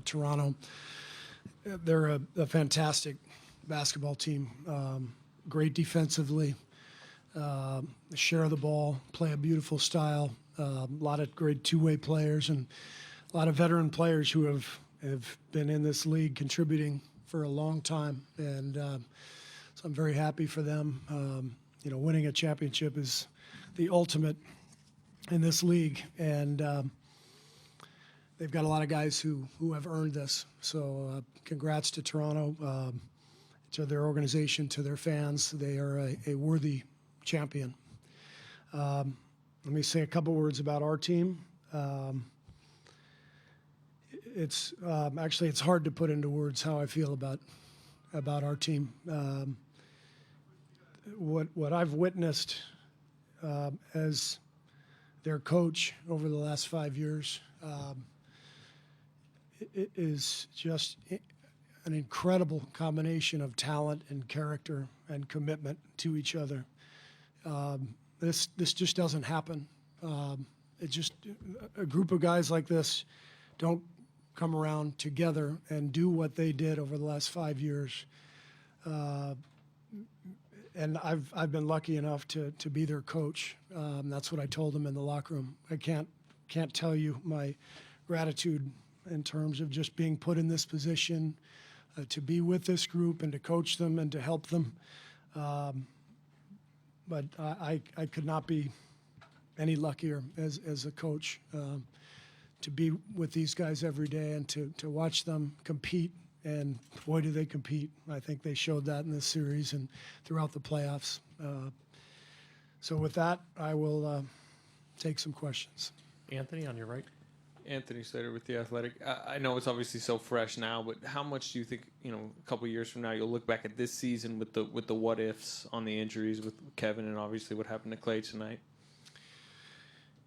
Toronto. They're a fantastic basketball team, great defensively, share the ball, play a beautiful style, a lot of great two-way players, and a lot of veteran players who have been in this league contributing for a long time. And so I'm very happy for them. Winning a championship is the ultimate in this league, and they've got a lot of guys who have earned this. So congrats to Toronto, to their organization, to their fans. They are a worthy champion. Let me say a couple words about our team. It's hard to put into words how I feel about our team. What I've witnessed as their coach over the last 5 years it is just an incredible combination of talent and character and commitment to each other. This just doesn't happen. A group of guys like this don't come around together and do what they did over the last 5 years. And I've been lucky enough to be their coach. That's what I told them in the locker room. I can't tell you my gratitude in terms of just being put in this position, to be with this group and to coach them and to help them. But I could not be any luckier as a coach, to be with these guys every day and to watch them compete. And boy, do they compete. I think they showed that in this series and throughout the playoffs. So with that, I will take some questions. Anthony, on your right. Anthony Slater with The Athletic. I know it's obviously so fresh now, but how much do you think, a couple of years from now, you'll look back at this season with the what ifs on the injuries with Kevin and obviously what happened to Clay tonight?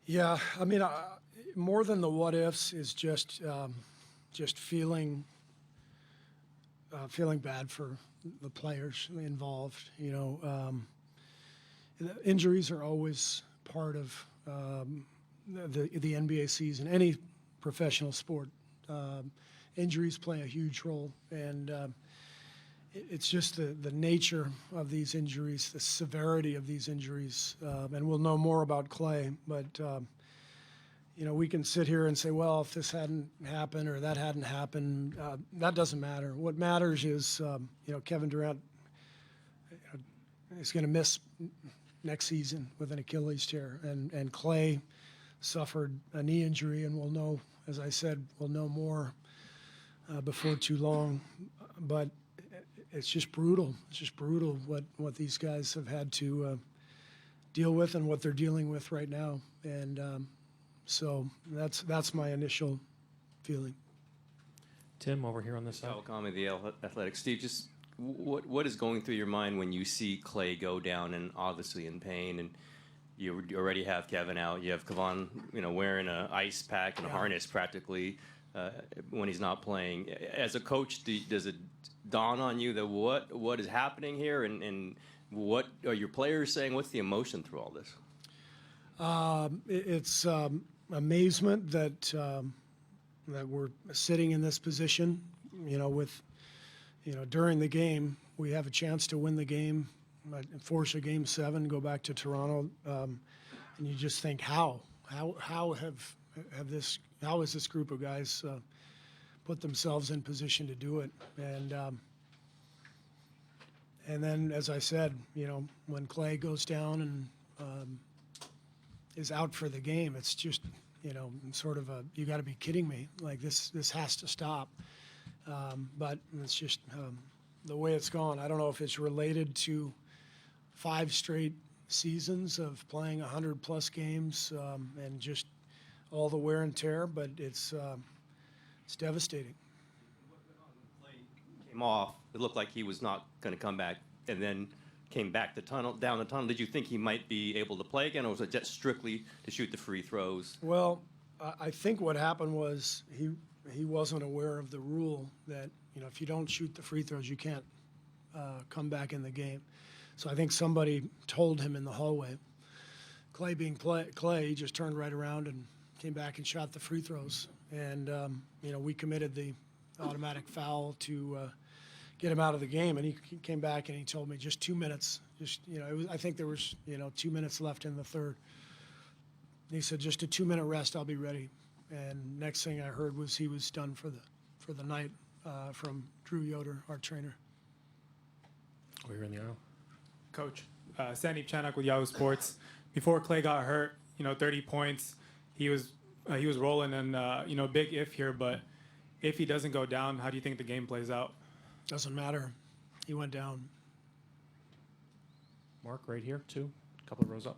Yeah, I mean, more than the what ifs is just feeling bad for the players involved. Injuries are always part of the NBA season, any professional sport. Injuries play a huge role, and it's just the nature of these injuries, the severity of these injuries, and we'll know more about Clay, but we can sit here and say, well, if this hadn't happened or that hadn't happened, that doesn't matter. What matters is, Kevin Durant is going to miss next season with an Achilles tear, and Clay suffered a knee injury, and we'll know, as I said, we'll know more before too long. But it's just brutal. It's just brutal what these guys have had to deal with and what they're dealing with right now. And so that's my initial feeling. Tim, over here on this side. Siakam, The Athletic. Steve, just what is going through your mind when you see Clay go down and obviously in pain, and you already have Kevin out, you have Kevon, wearing an ice pack and a harness practically when he's not playing. As a coach, does it dawn on you that what is happening here, and what are your players saying? What's the emotion through all this? It's amazement that we're sitting in this position, during the game, we have a chance to win the game, force a game 7, go back to Toronto, and you just think, how has this group of guys put themselves in position to do it? And then, as I said, when Clay goes down and is out for the game, it's just, sort of you got to be kidding me. Like, this has to stop. But it's just the way it's gone. I don't know if it's related to 5 straight seasons of playing 100+ games and just all the wear and tear, but it's devastating. When Clay came off, it looked like he was not going to come back, and then came back down the tunnel. Did you think he might be able to play again, or was it just strictly to shoot the free throws? Well, I think what happened was he wasn't aware of the rule that, if you don't shoot the free throws, you can't come back in the game. So I think somebody told him in the hallway. Clay being Clay, he just turned right around and came back and shot the free throws. And, we committed the automatic foul to get him out of the game. And he came back and he told me just 2 minutes. I think there was, 2 minutes left in the third. He said, just a 2-minute rest, I'll be ready. And next thing I heard was he was done for the night from Drew Yoder, our trainer. Over here in the aisle. Coach, Sandeep Chanak with Yahoo Sports. Before Clay got hurt, 30 points. He was rolling, and big if here. But if he doesn't go down, how do you think the game plays out? Doesn't matter. He went down. Mark, right here, two. Couple of rows up.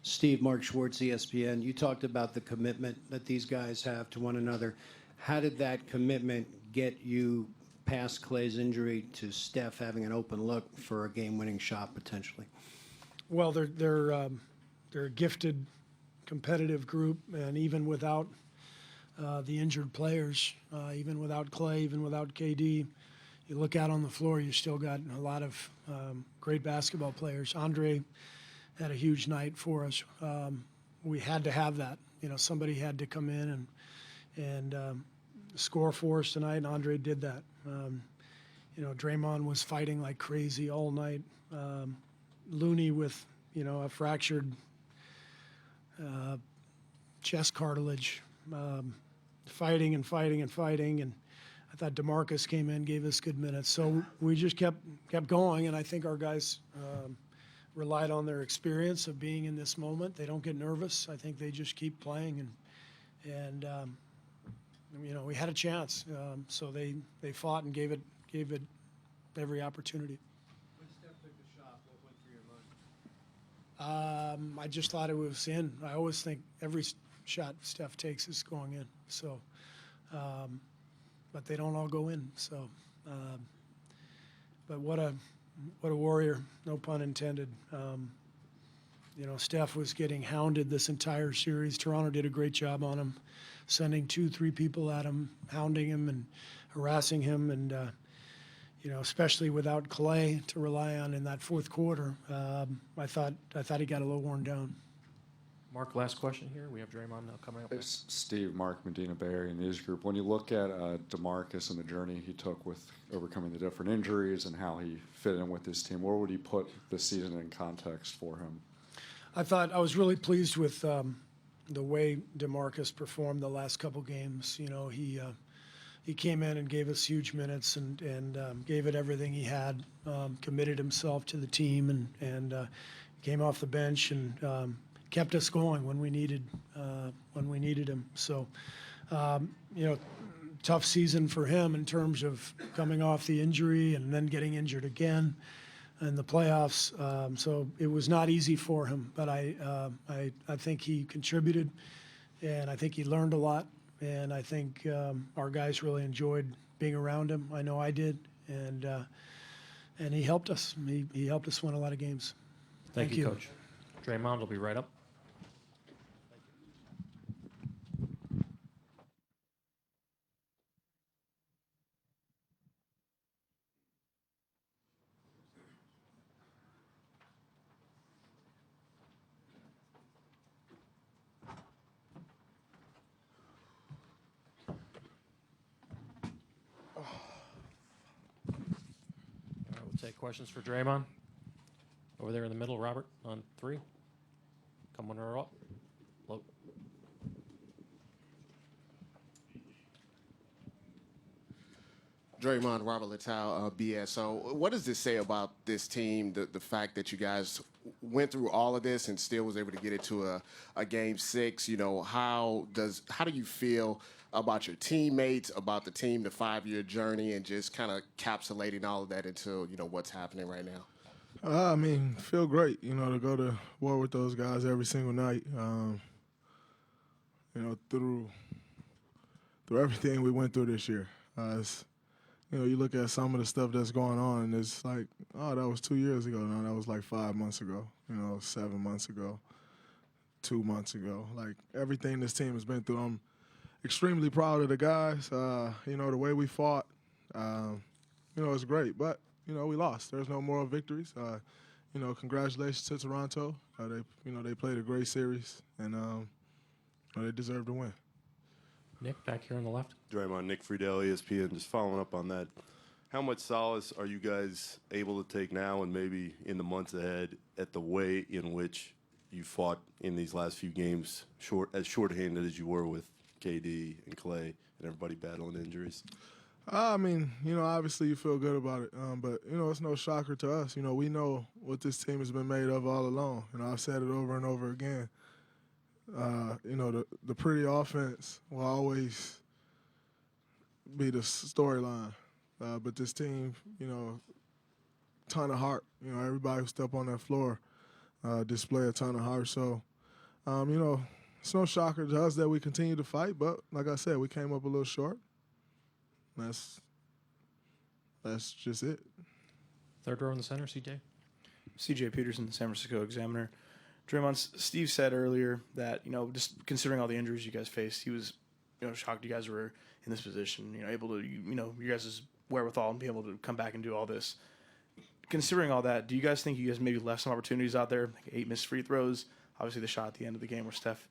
Steve, Mark Schwartz, ESPN. You talked about the commitment that these guys have to one another. How did that commitment get you past Clay's injury to Steph having an open look for a game-winning shot potentially? Well, they're a gifted, competitive group, and even without the injured players, even without Clay, even without KD, you look out on the floor, you still got a lot of great basketball players. Andre had a huge night for us. We had to have that. Somebody had to come in and score for us tonight, and Andre did that. Draymond was fighting like crazy all night. Looney with, a fractured chest cartilage, fighting and fighting and fighting. And I thought DeMarcus came in, gave us good minutes. So we just kept going, and I think our guys relied on their experience of being in this moment. They don't get nervous. I think they just keep playing, and we had a chance. So they fought and gave it every opportunity. When Steph took the shot, what went through your mind? I just thought it was in. I always think every shot Steph takes is going in. So, but they don't all go in. So, but what a warrior, no pun intended. Steph was getting hounded this entire series. Toronto did a great job on him, sending 2-3 people at him, hounding him and harassing him, and especially without Clay to rely on in that fourth quarter. I thought he got a little worn down. Mark, last question here. We have Draymond now coming up. It's Steve, Mark, Medina Bay Area News Group. When you look at DeMarcus and the journey he took with overcoming the different injuries and how he fit in with his team, where would you put this season in context for him? I was really pleased with the way DeMarcus performed the last couple games. He came in and gave us huge minutes and gave it everything he had, committed himself to the team and came off the bench and kept us going when we needed him. So, tough season for him in terms of coming off the injury and then getting injured again in the playoffs. So it was not easy for him, but I think he contributed, and I think he learned a lot, and I think our guys really enjoyed being around him. I know I did, and he helped us. He helped us win a lot of games. Thank you, Coach. Draymond will be right up. We'll take questions for Draymond. Over there in the middle, Robert, on 3. Come on her up. Low. Draymond, Robert Littell, BSO. What does this say about this team, the fact that you guys went through all of this and still was able to get it to a Game 6? How do you feel about your teammates, about the team, the 5-year journey, and just kind of encapsulating all of that into, what's happening right now? Feel great, to go to war with those guys every single night. Through everything we went through this year. You look at some of the stuff that's going on, and it's like, oh, that was 2 years ago. No, that was like 5 months ago, 7 months ago, 2 months ago. Like, everything this team has been through, I'm extremely proud of the guys. The way we fought, it's great. But, we lost. There's no moral victories. congratulations to Toronto. They played a great series, and they deserve to win. Nick, back here on the left. Draymond, Nick Friedel, ESPN. Just following up on that, how much solace are you guys able to take now and maybe in the months ahead at the way in which you fought in these last few games, as shorthanded as you were with KD and Clay and everybody battling injuries? Obviously you feel good about it, but it's no shocker to us. We know what this team has been made of all along. I've said it over and over again. The pretty offense will always be the storyline, but this team, ton of heart. Everybody who step on that floor display a ton of heart. So, it's no shocker to us that we continue to fight. But like I said, we came up a little short. That's just it. Third row in the center, CJ. CJ Peterson, the San Francisco Examiner. Draymond, Steve said earlier that, just considering all the injuries you guys faced, he was, shocked you guys were in this position, able to, you guys' wherewithal and be able to come back and do all this. Considering all that, do you guys think you guys maybe left some opportunities out there, like 8 missed free throws, obviously the shot at the end of the game where Steph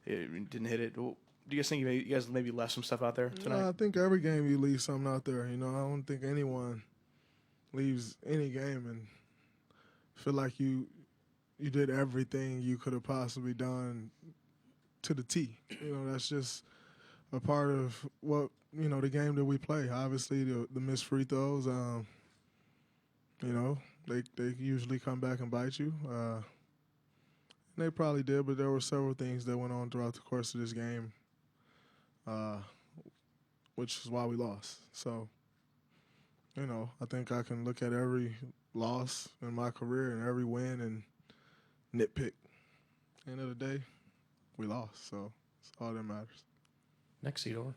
didn't hit it? Do you guys think you guys maybe left some stuff out there tonight? I think every game you leave something out there. I don't think anyone leaves any game and feel like you did everything you could have possibly done to the T. That's just a part of what, the game that we play. Obviously, the missed free throws, they usually come back and bite you. And they probably did, but there were several things that went on throughout the course of this game, which is why we lost. So, I think I can look at every loss in my career and every win and nitpick. End of the day, we lost, so it's all that matters. Next seat over.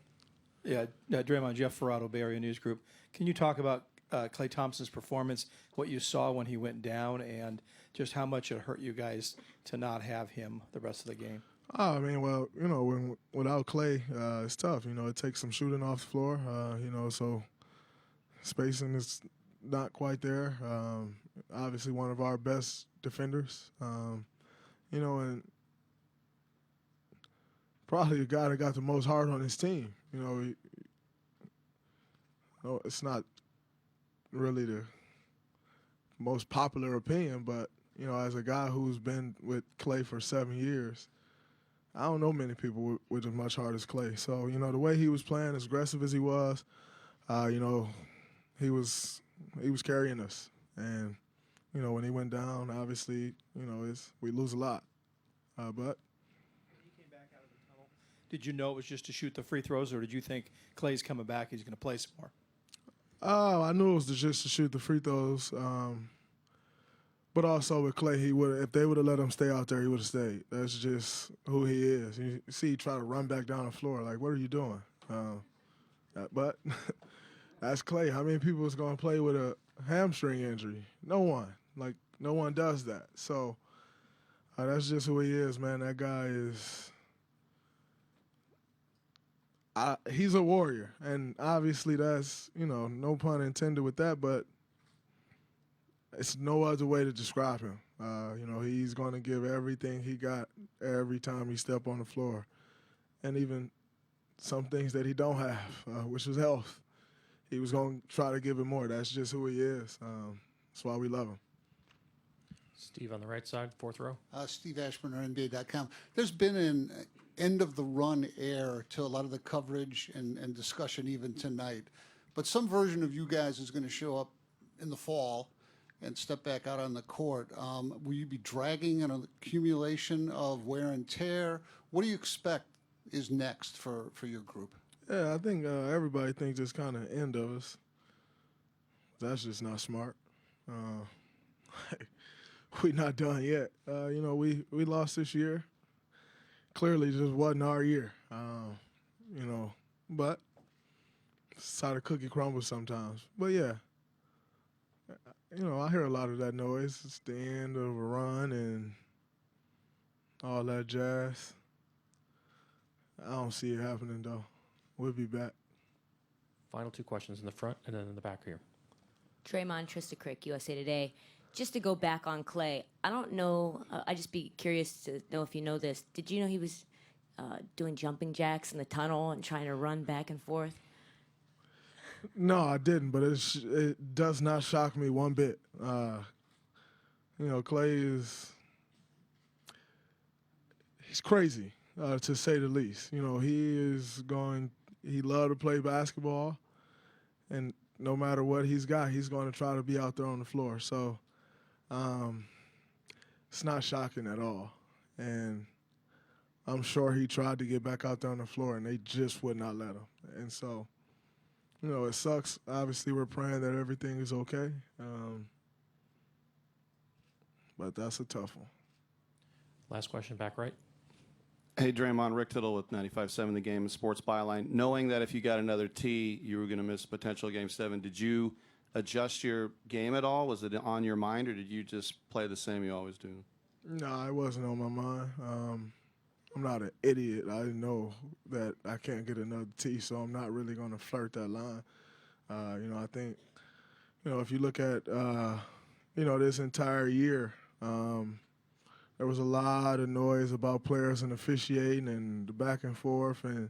Yeah, Draymond, Jeff Ferrato, Bay Area News Group. Can you talk about Klay Thompson's performance, what you saw when he went down, and just how much it hurt you guys to not have him the rest of the game? Without Klay, it's tough. It takes some shooting off the floor, so spacing is not quite there. Obviously one of our best defenders, and probably the guy that got the most heart on his team. It's not really the most popular opinion, but, as a guy who's been with Klay for 7 years, I don't know many people with as much heart as Klay. So, the way he was playing, as aggressive as he was, he was carrying us. And, when he went down, obviously, we lose a lot. But When he came back out of the tunnel, did you know it was just to shoot the free throws, or did you think Klay's coming back, he's going to play some more? I knew it was just to shoot the free throws. But also with Klay, if they would have let him stay out there, he would have stayed. That's just who he is. You see, he try to run back down the floor. Like, what are you doing? But that's Klay. How many people is going to play with a hamstring injury? No one. Like, no one does that. So that's just who he is, man. That guy is he's a warrior. And obviously that's, no pun intended with that, but it's no other way to describe him. He's going to give everything he got every time he step on the floor. And even some things that he don't have, which is health. He was going to try to give it more. That's just who he is. That's why we love him. Steve on the right side, fourth row. Steve Ashburn, NBA.com. There's been an end-of-the-run air to a lot of the coverage and discussion even tonight. But some version of you guys is going to show up in the fall and step back out on the court. Will you be dragging an accumulation of wear and tear? What do you expect is next for your group? Yeah, I think everybody thinks it's kind of end of us. That's just not smart. We're not done yet. We lost this year. Clearly, just wasn't our year. But it's how the cookie crumbles sometimes. But yeah, I hear a lot of that noise. It's the end of a run and all that jazz. I don't see it happening though. We'll be back. Final two questions in the front and then in the back here. Draymond, Trista Crick, USA Today. just to go back on Clay, I don't know. I'd just be curious to know if you know this. Did you know he was doing jumping jacks in the tunnel and trying to run back and forth? No, I didn't, but it does not shock me one bit. Clay he's crazy, to say the least. He loved to play basketball, and no matter what he's got, he's going to try to be out there on the floor. So it's not shocking at all. And I'm sure he tried to get back out there on the floor, and they just would not let him. And so, it sucks. Obviously, we're praying that everything is okay. But that's a tough one. Last question, back right. Hey, Draymond, Rick Tittle with 95.7 The Game and Sports Byline. Knowing that if you got another T, you were going to miss potential Game 7, did you adjust your game at all? Was it on your mind, or did you just play the same you always do? No, it wasn't on my mind. I'm not an idiot. I know that I can't get another T, so I'm not really going to flirt that line. I think, if you look at, this entire year, there was a lot of noise about players and officiating and the back and forth, and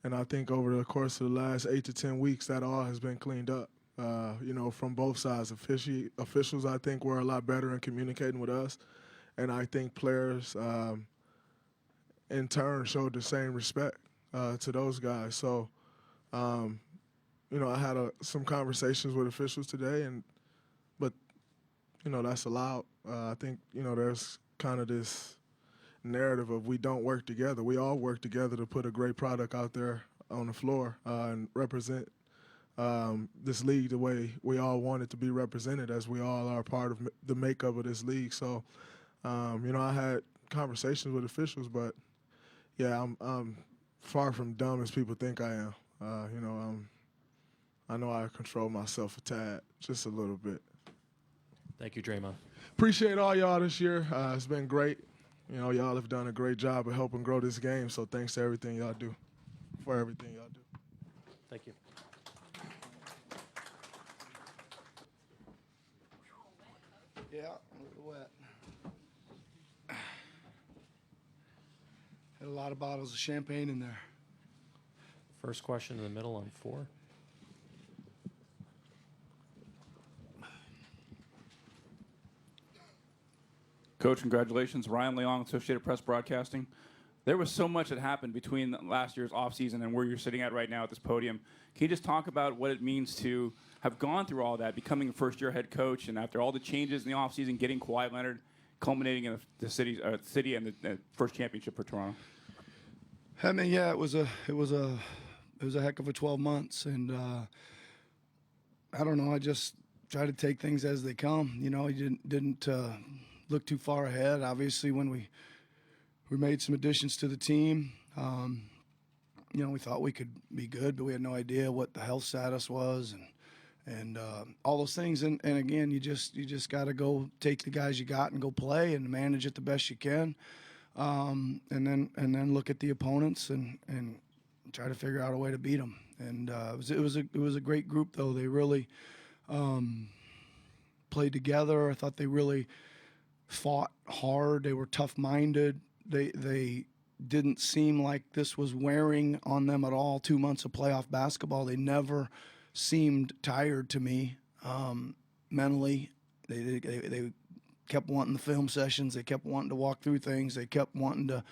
I think over the course of the last 8 to 10 weeks, that all has been cleaned up. From both sides. Officials, I think, were a lot better in communicating with us, and I think players, in turn, showed the same respect to those guys. So, I had some conversations with officials today, but that's allowed. I think there's kind of this narrative of we don't work together. We all work together to put a great product out there on the floor and represent this league the way we all want it to be represented, as we all are part of the makeup of this league. So, I had conversations with officials, but yeah, I'm far from dumb as people think I am. I know I control myself a tad, just a little bit. Thank you, Draymond. Appreciate all y'all this year. It's been great. Y'all have done a great job of helping grow this game, so thanks to everything y'all do, for everything y'all do. Thank you. Yeah, a little wet. Had a lot of bottles of champagne in there. First question in the middle on 4. Coach, congratulations. Ryan Leong, Associated Press Broadcasting. There was so much that happened between last year's offseason and where you're sitting at right now at this podium. Can you just talk about what it means to have gone through all that, becoming a first-year head coach, and after all the changes in the offseason, getting Kawhi Leonard, culminating in the city and the first championship for Toronto? I mean, yeah, it was a heck of a 12 months, and I don't know. I just try to take things as they come. You didn't look too far ahead. Obviously, when we made some additions to the team, we thought we could be good, but we had no idea what the health status was and all those things. And again, you just got to go take the guys you got and go play and manage it the best you can. And then look at the opponents and try to figure out a way to beat them. And it was a great group, though. They really played together. I thought they really fought hard. They were tough-minded. They didn't seem like this was wearing on them at all. 2 months of playoff basketball. They never seemed tired to me mentally. They kept wanting the film sessions. They kept wanting to walk through things. They kept wanting to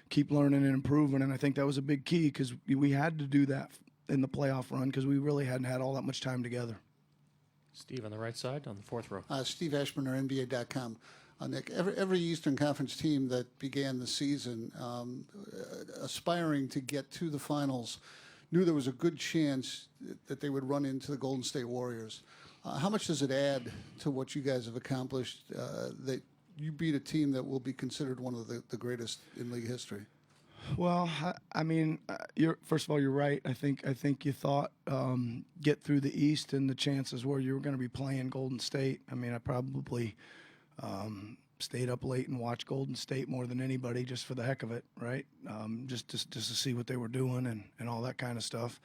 keep learning and improving, and I think that was a big key because we had to do that in the playoff run because we really hadn't had all that much time together. Steve on the right side on the 4th row. Steve Ashburner, NBA.com. Nick, every Eastern Conference team that began the season aspiring to get to the finals knew there was a good chance that they would run into the Golden State Warriors. How much does it add to what you guys have accomplished that you beat a team that will be considered one of the greatest in league history? Well, I mean, first of all, you're right. I think you thought get through the East and the chances were you were going to be playing Golden State. I mean, I probably stayed up late and watched Golden State more than anybody just for the heck of it, right? Just to see what they were doing and all that kind of stuff.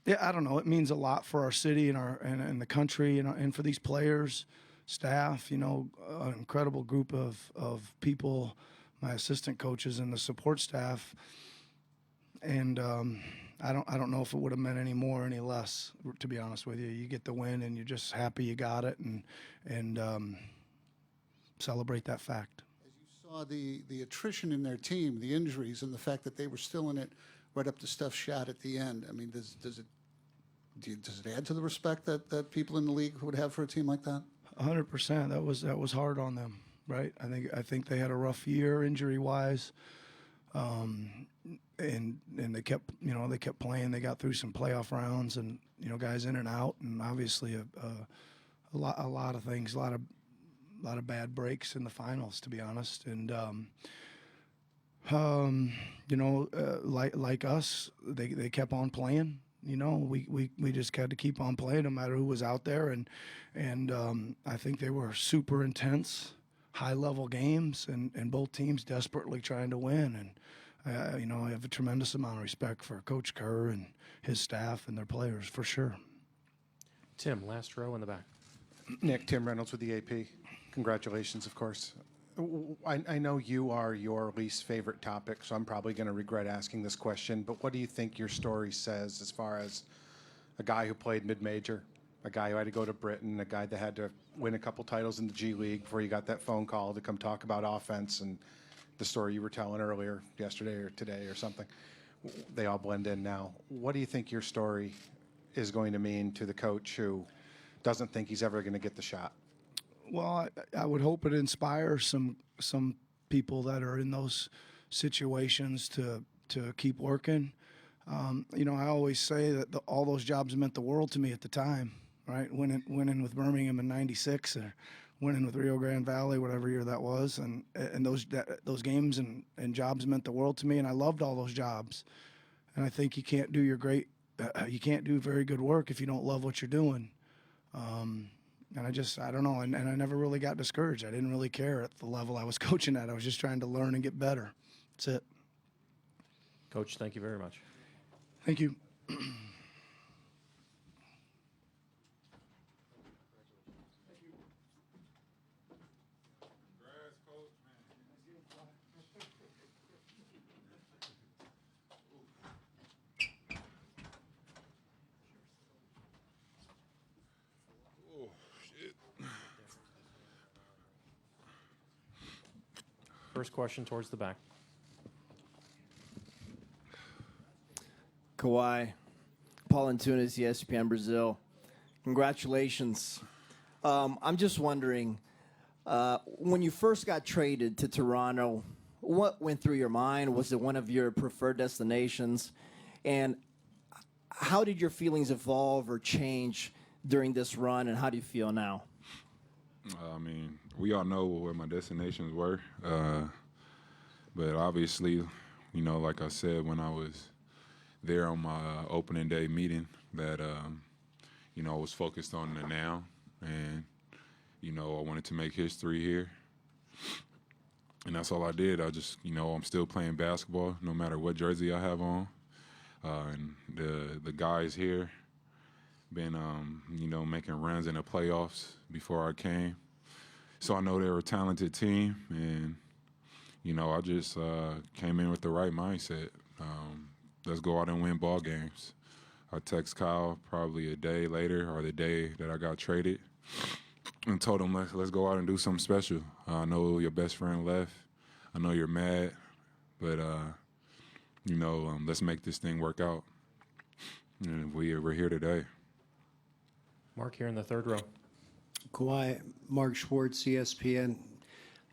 Yeah, I don't know. It means a lot for our city and the country and for these players staff, an incredible group of people, my assistant coaches and the support staff. And I don't know if it would have meant any more or any less, to be honest with you. You get the win and you're just happy you got it and celebrate that fact. As you saw the attrition in their team, the injuries, and the fact that they were still in it right up to Steph's shot at the end, I mean, does it add to the respect that people in the league would have for a team like that? 100%. That was hard on them, right? I think they had a rough year injury wise, and they kept playing. They got through some playoff rounds, and guys in and out, and obviously a lot of things, a lot of bad breaks in the finals, to be honest. And like us, they kept on playing. We just had to keep on playing no matter who was out there, and I think they were super intense, high-level games, and both teams desperately trying to win. And I have a tremendous amount of respect for Coach Kerr and his staff and their players, for sure. Tim, last row in the back. Nick, Tim Reynolds with the AP. Congratulations, of course. I know you are your least favorite topic, so I'm probably going to regret asking this question, but what do you think your story says as far as a guy who played mid-major, a guy who had to go to Britain, a guy that had to win a couple titles in the G League before you got that phone call to come talk about offense, and the story you were telling earlier, yesterday or today or something? They all blend in now. What do you think your story is going to mean to the coach who doesn't think he's ever going to get the shot? Well, I would hope it inspires some people that are in those situations to keep working. I always say that all those jobs meant the world to me at the time, right? Winning with Birmingham in '96, or winning with Rio Grande Valley, whatever year that was, and those games and jobs meant the world to me, and I loved all those jobs. And I think you can't do very good work if you don't love what you're doing. And I don't know, and I never really got discouraged. I didn't really care at the level I was coaching at. I was just trying to learn and get better. That's it. Coach, thank you very much. Thank you. First question towards the back. Kawhi, Paul Antunes, ESPN Brazil. Congratulations. I'm just wondering, when you first got traded to Toronto, what went through your mind? Was it one of your preferred destinations? And how did your feelings evolve or change during this run, and how do you feel now? I mean, we all know where my destinations were. But obviously, like I said, when I was there on my opening day meeting, that, I was focused on the now. And, I wanted to make history here. And that's all I did. I just, I'm still playing basketball no matter what jersey I have on. And the guys here been, making runs in the playoffs before I came. So I know they're a talented team, and, I just came in with the right mindset. Let's go out and win ball games. I text Kyle probably a day later or the day that I got traded and told him, let's go out and do something special. I know your best friend left. I know you're mad, but, let's make this thing work out. And we're here today. Mark here in the third row. Kawhi, Mark Schwartz, ESPN.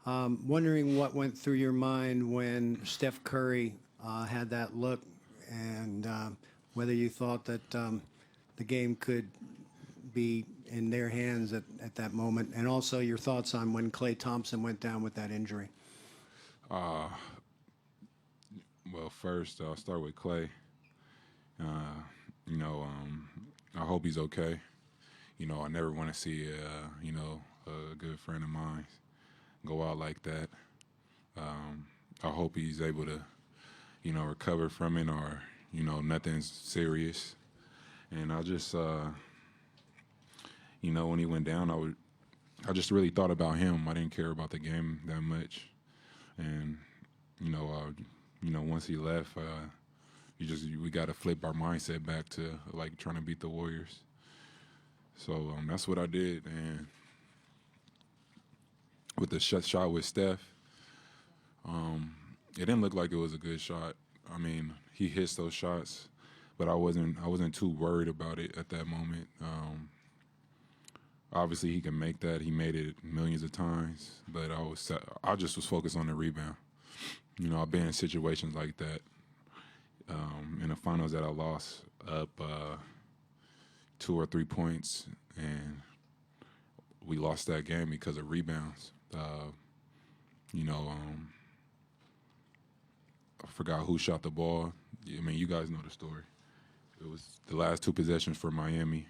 Wondering what went through your mind when Steph Curry had that look, and whether you thought that the game could be in their hands at that moment, and also your thoughts on when Klay Thompson went down with that injury. Well, first I'll start with Klay. I hope he's okay. I never want to see a good friend of mine go out like that. I hope he's able to, recover from it, or, nothing's serious. And I just, when he went down, I would I just really thought about him. I didn't care about the game that much, and once he left, we got to flip our mindset back to like trying to beat the Warriors. So that's what I did, and with the shot with Steph, it didn't look like it was a good shot. I mean, he hits those shots, but I wasn't too worried about it at that moment. Obviously, he can make that. He made it millions of times, but I just was focused on the rebound. I've been in situations like that in the finals that I lost up 2 or 3 points, and we lost that game because of rebounds. I forgot who shot the ball. I mean, you guys know the story. It was the last 2 possessions for Miami.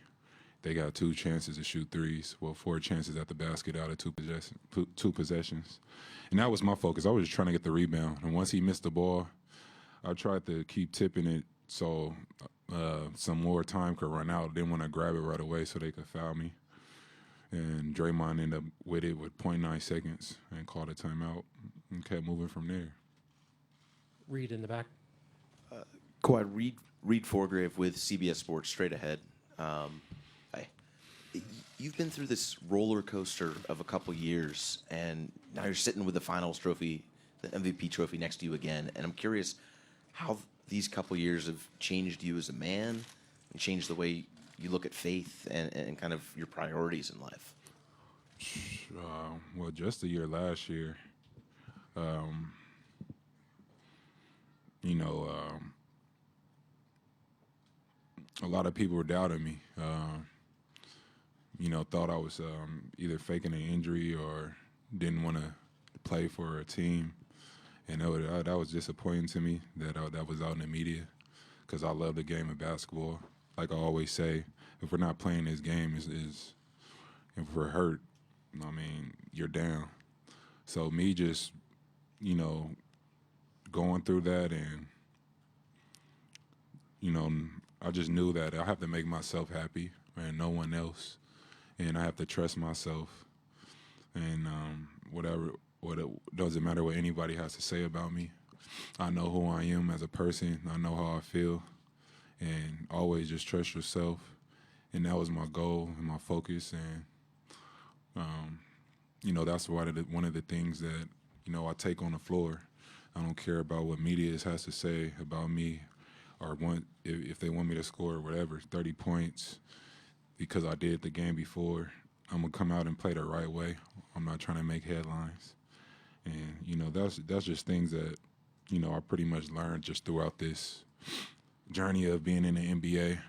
They got 2 chances to shoot threes. Well, 4 chances at the basket out of 2 possessions. And that was my focus. I was just trying to get the rebound. And once he missed the ball, I tried to keep tipping it so some more time could run out. Didn't want to grab it right away so they could foul me. And Draymond ended up with it with 0.9 seconds and called a timeout and kept moving from there. Reed in the back. Kawhi, Reed Forgrave with CBS Sports, straight ahead. You've been through this roller coaster of a couple years, and now you're sitting with the Finals trophy, the MVP trophy next to you again. And I'm curious how these couple years have changed you as a man and changed the way you look at faith and kind of your priorities in life. Well, just the year last year, a lot of people were doubting me. Thought I was either faking an injury or didn't want to play for a team. And that was disappointing to me that was out in the media, because I love the game of basketball. Like I always say, if we're not playing this game, if we're hurt, I mean, you're down. So me just, going through that, and, I just knew that I have to make myself happy and no one else. And I have to trust myself. And it doesn't matter what anybody has to say about me. I know who I am as a person. I know how I feel. And always just trust yourself. And that was my goal and my focus. And, that's one of the things that, I take on the floor. I don't care about what media has to say about me, or if they want me to score or whatever, 30 points, because I did the game before. I'm going to come out and play the right way. I'm not trying to make headlines. And, that's just things that, I pretty much learned just throughout this journey of being in the NBA.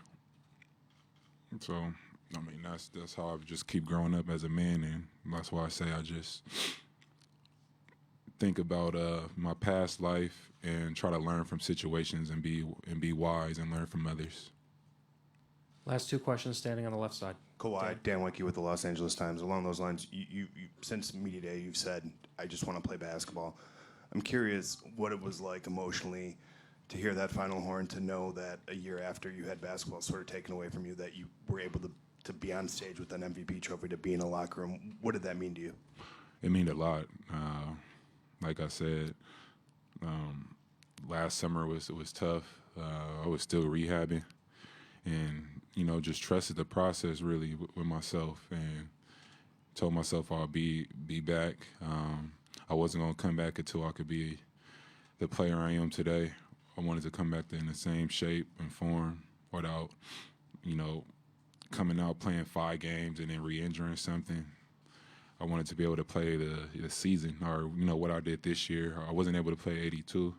So, I mean, that's how I just keep growing up as a man, and that's why I say I just think about my past life and try to learn from situations and be wise and learn from others. Last 2 questions standing on the left side. Kawhi, Dan Weinke with the Los Angeles Times. Along those lines, you since media day, you've said, I just want to play basketball. I'm curious what it was like emotionally to hear that final horn, to know that a year after you had basketball sort of taken away from you, that you were able to be on stage with an MVP trophy, to be in a locker room. What did that mean to you? It meant a lot. Like I said, last summer was tough. I was still rehabbing, and just trusted the process really with myself, and told myself I'll be back. I wasn't gonna come back until I could be the player I am today. I wanted to come back in the same shape and form without, coming out playing 5 games and then re-injuring something. I wanted to be able to play the season, or what I did this year. I wasn't able to play 82,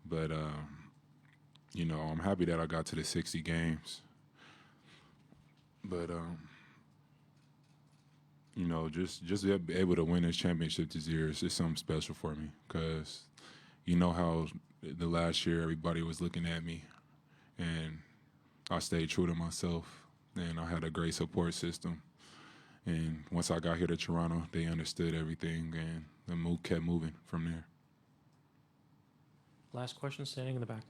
but I'm happy that I got to the 60 games. But just be able to win this championship this year is just something special for me, because how the last year everybody was looking at me, and I stayed true to myself, and I had a great support system. And once I got here to Toronto, they understood everything, and the move kept moving from there. Last question standing in the back.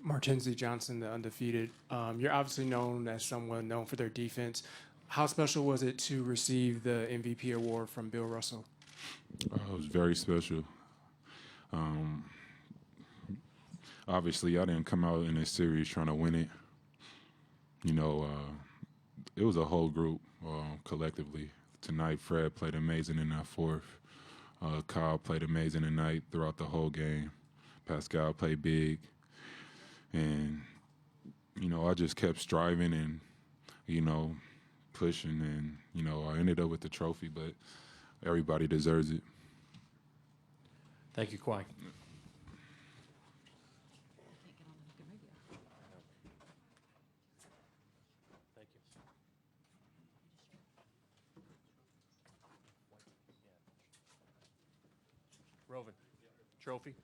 Martenzie Johnson, the undefeated. You're obviously known as someone known for their defense. How special was it to receive the MVP award from Bill Russell? It was very special. Obviously, I didn't come out in this series trying to win it. You know, it was a whole group collectively. Tonight, Fred played amazing in that fourth. Kyle played amazing tonight throughout the whole game. Pascal played big. And, you know, I just kept striving and, you know, pushing. And, you know, I ended up with the trophy, but everybody deserves it. Thank you, Kawhi. Thank you. Rovin, trophy.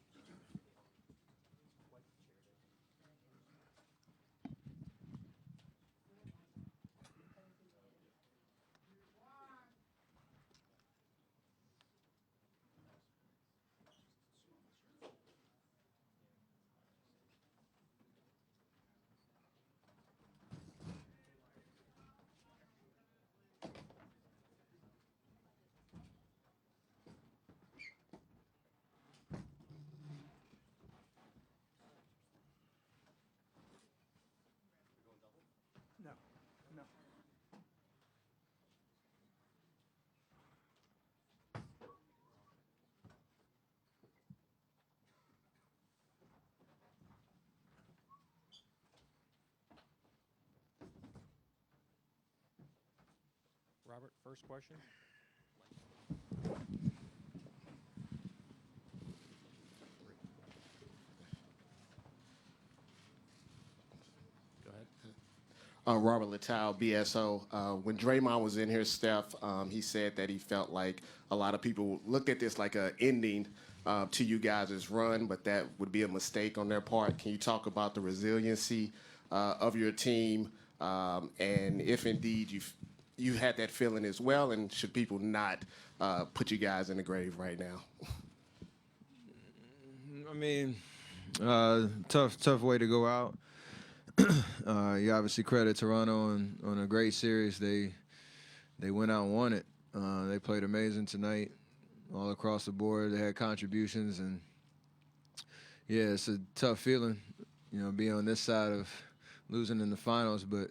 No, no. Robert, first question. Go ahead. Robert Littau, BSO. When Draymond was in here, Steph, he said that he felt like a lot of people looked at this like an ending to you guys' run, but that would be a mistake on their part. Can you talk about the resiliency of your team, and if indeed you had that feeling as well, and should people not put you guys in the grave right now? I mean, tough way to go out. You obviously credit Toronto on a great series. They went out and won it. They played amazing tonight, all across the board. They had contributions, and yeah, it's a tough feeling, you know, being on this side of losing in the finals. But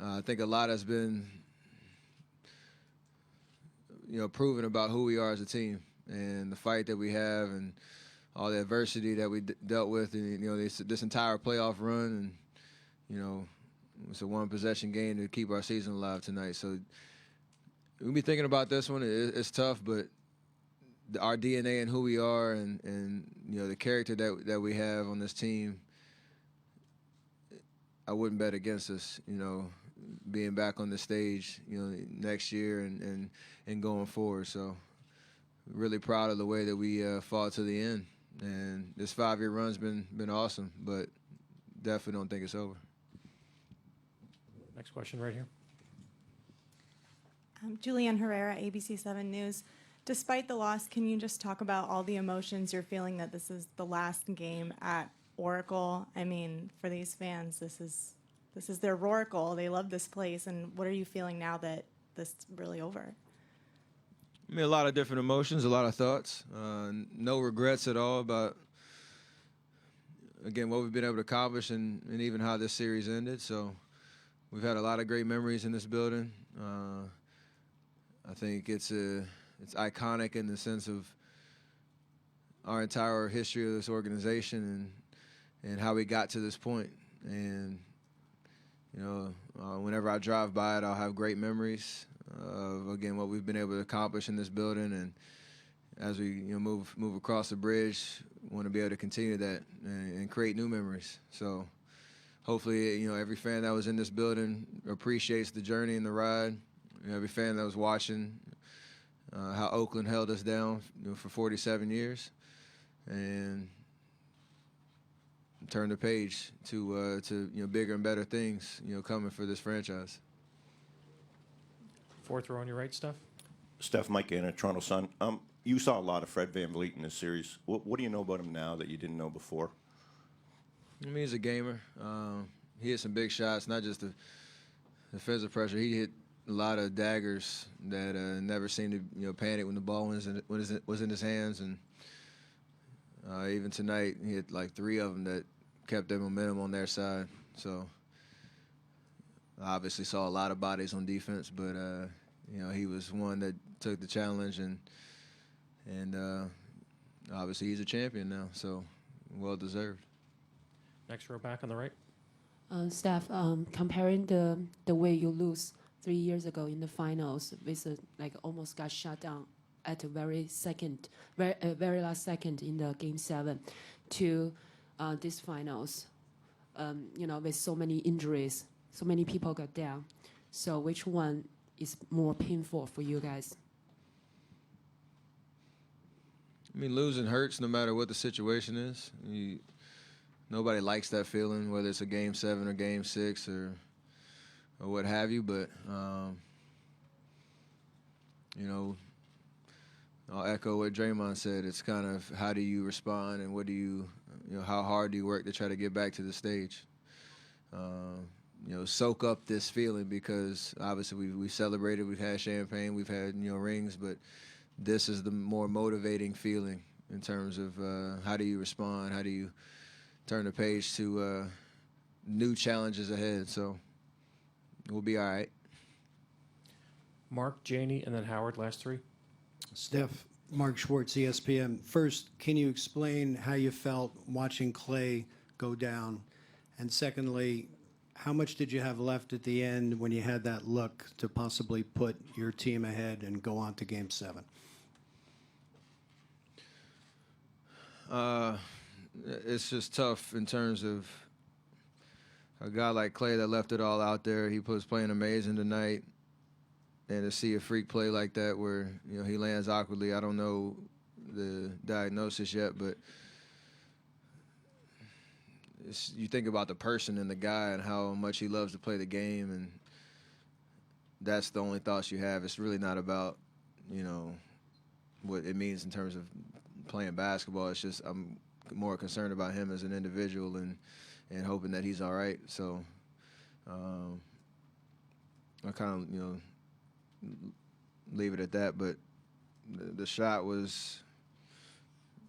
I think a lot has been, you know, proven about who we are as a team and the fight that we have and all the adversity that we dealt with, and you know, this entire playoff run, and you know, it's a one-possession game to keep our season alive tonight. So we'll be thinking about this one. It's tough, but our DNA and who we are, and you know, the character that we have on this team, I wouldn't bet against us. You know, being back on the stage, you know, next year and going forward. So really proud of the way that we fought to the end. And this 5-year run's been awesome, but definitely don't think it's over. Next question right here. Julianne Herrera, ABC 7 News. Despite the loss, can you just talk about all the emotions you're feeling that this is the last game at Oracle? I mean, for these fans, this is their Roracle. They love this place. And what are you feeling now that this is really over? I mean, a lot of different emotions, a lot of thoughts. No regrets at all about, again, what we've been able to accomplish and even how this series ended. So we've had a lot of great memories in this building. I think it's iconic in the sense of our entire history of this organization and how we got to this point. And, you know, whenever I drive by it, I'll have great memories of, again, what we've been able to accomplish in this building. And as we, you know, move across the bridge, want to be able to continue that and create new memories. So hopefully, you know, every fan that was in this building appreciates the journey and the ride. You know, every fan that was watching how Oakland held us down, you know, for 47 years, and turn the page to you know, bigger and better things, you know, coming for this franchise. Fourth row on your right, Steph. Steph, Mike Gainer, Toronto Sun. You saw a lot of Fred VanVleet in this series. What do you know about him now that you didn't know before? I mean, he's a gamer. He hit some big shots, not just defensive pressure. He hit a lot of daggers that never seemed to panic when the ball was in his hands, and even tonight he hit like 3 of them that kept their momentum on their side. So I obviously saw a lot of bodies on defense, but he was one that took the challenge, and obviously he's a champion now, so well deserved. Next row back on the right. Steph, comparing the way you lose 3 years ago in the finals with almost got shut down at the very last second in the game 7 to this finals, with so many injuries, so many people got down. So which one is more painful for you guys? I mean, losing hurts no matter what the situation is. Nobody likes that feeling, whether it's a game 7 or game 6 or what have you. But I'll echo what Draymond said. It's kind of how do you respond and what do you how hard do you work to try to get back to the stage. Soak up this feeling, because obviously we celebrated, we've had champagne, we've had rings, but this is the more motivating feeling in terms of how do you respond, how do you turn the page to new challenges ahead. So we'll be all right. Mark, Janie, and then Howard, last 3. Steph, Mark Schwartz, ESPN. First, can you explain how you felt watching Clay go down? And secondly, how much did you have left at the end when you had that look to possibly put your team ahead and go on to game 7? It's just tough in terms of a guy like Clay that left it all out there. He was playing amazing tonight. And to see a freak play like that where, he lands awkwardly, I don't know the diagnosis yet, but you think about the person and the guy and how much he loves to play the game, and that's the only thoughts you have. It's really not about, what it means in terms of playing basketball. It's just I'm more concerned about him as an individual and hoping that he's all right. So I kind of, leave it at that. But the shot was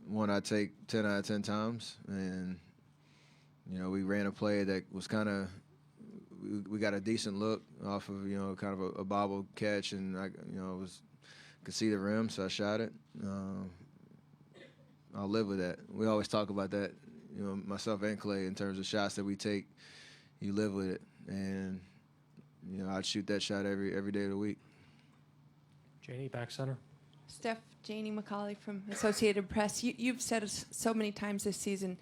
one I take 10 out of 10 times, and we ran a play that was kind of we got a decent look off of kind of a bobble catch, and I could see the rim, so I shot it. I'll live with that. We always talk about that, myself and Clay, in terms of shots that we take. You live with it, and I'd shoot that shot every day of the week. Janie, back center. Steph, Janie McCauley from Associated Press. You've said so many times this season,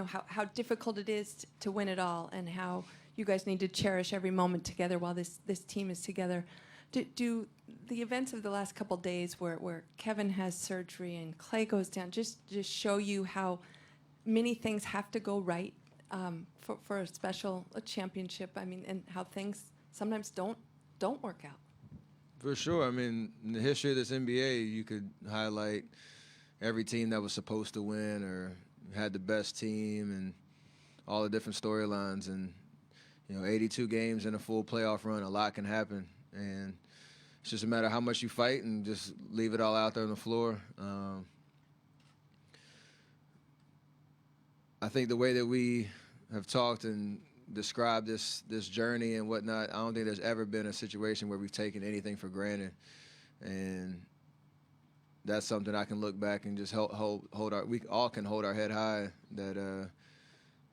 how difficult it is to win it all, and how you guys need to cherish every moment together while this team is together. Do the events of the last couple days where Kevin has surgery and Clay goes down just show you how many things have to go right for a championship? I mean, and how things sometimes don't work out. For sure. I mean, in the history of this NBA, you could highlight every team that was supposed to win or had the best team and all the different storylines. And, 82 games in a full playoff run, a lot can happen. And it's just a matter of how much you fight and just leave it all out there on the floor. I think the way that we have talked and described this journey and whatnot, I don't think there's ever been a situation where we've taken anything for granted. And that's something I can look back and just we all can hold our head high that,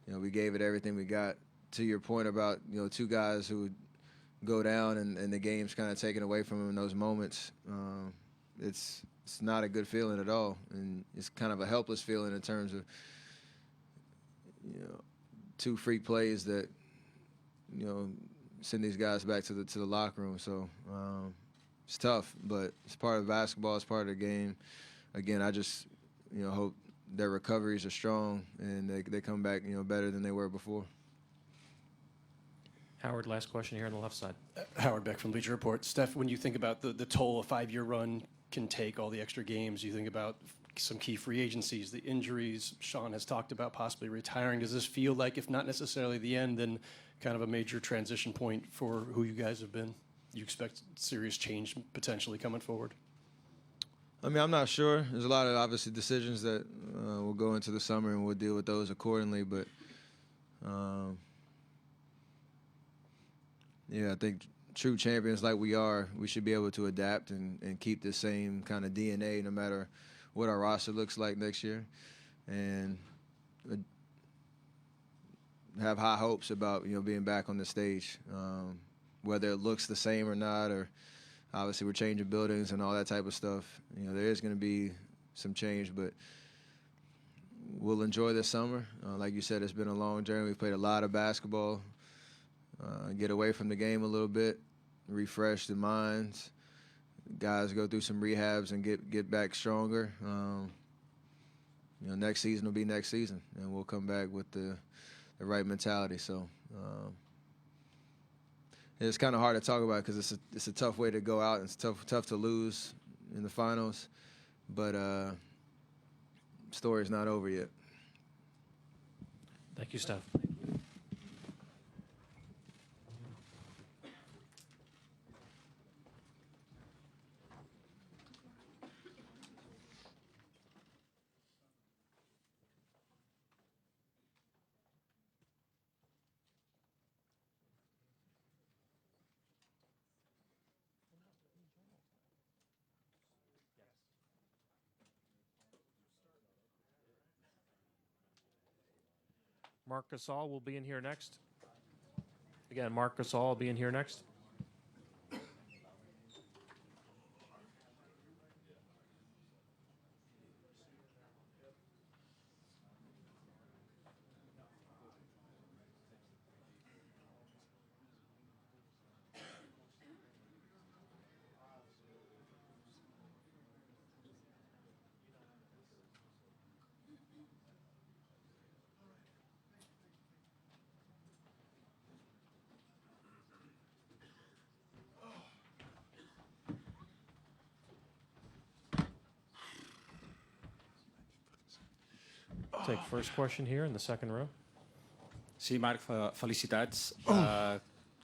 we gave it everything we got. To your point about, 2 guys who would go down and the game's kind of taken away from them in those moments, it's not a good feeling at all. And it's kind of a helpless feeling in terms of, 2 freak plays that, send these guys back to the locker room. So it's tough, but it's part of basketball. It's part of the game. Again, I just, hope their recoveries are strong and they come back, better than they were before. Howard, last question here on the left side. Howard Beck from Bleacher Report. Steph, when you think about the toll a 5-year run can take, all the extra games, you think about some key free agencies, the injuries. Sean has talked about possibly retiring. Does this feel like, if not necessarily the end, then kind of a major transition point for who you guys have been? You expect serious change potentially coming forward? I mean, I'm not sure. There's a lot of obviously decisions that will go into the summer, and we'll deal with those accordingly. But yeah, I think true champions like we are, we should be able to adapt and keep the same kind of DNA no matter what our roster looks like next year, and have high hopes about being back on the stage, whether it looks the same or not, or obviously we're changing buildings and all that type of stuff. There is going to be some change, but we'll enjoy this summer. Like you said, it's been a long journey. We've played a lot of basketball. Get away from the game a little bit, refresh the minds. Guys go through some rehabs and get back stronger. Next season will be next season, and we'll come back with the right mentality. So it's kind of hard to talk about because it's a tough way to go out. It's tough to lose in the finals, but story's not over yet. Thank you, Steph. Marc Gasol will be in here next. Again, Marc Gasol will be in here next. Take first question here in the second row. Sí, Marc, felicitats.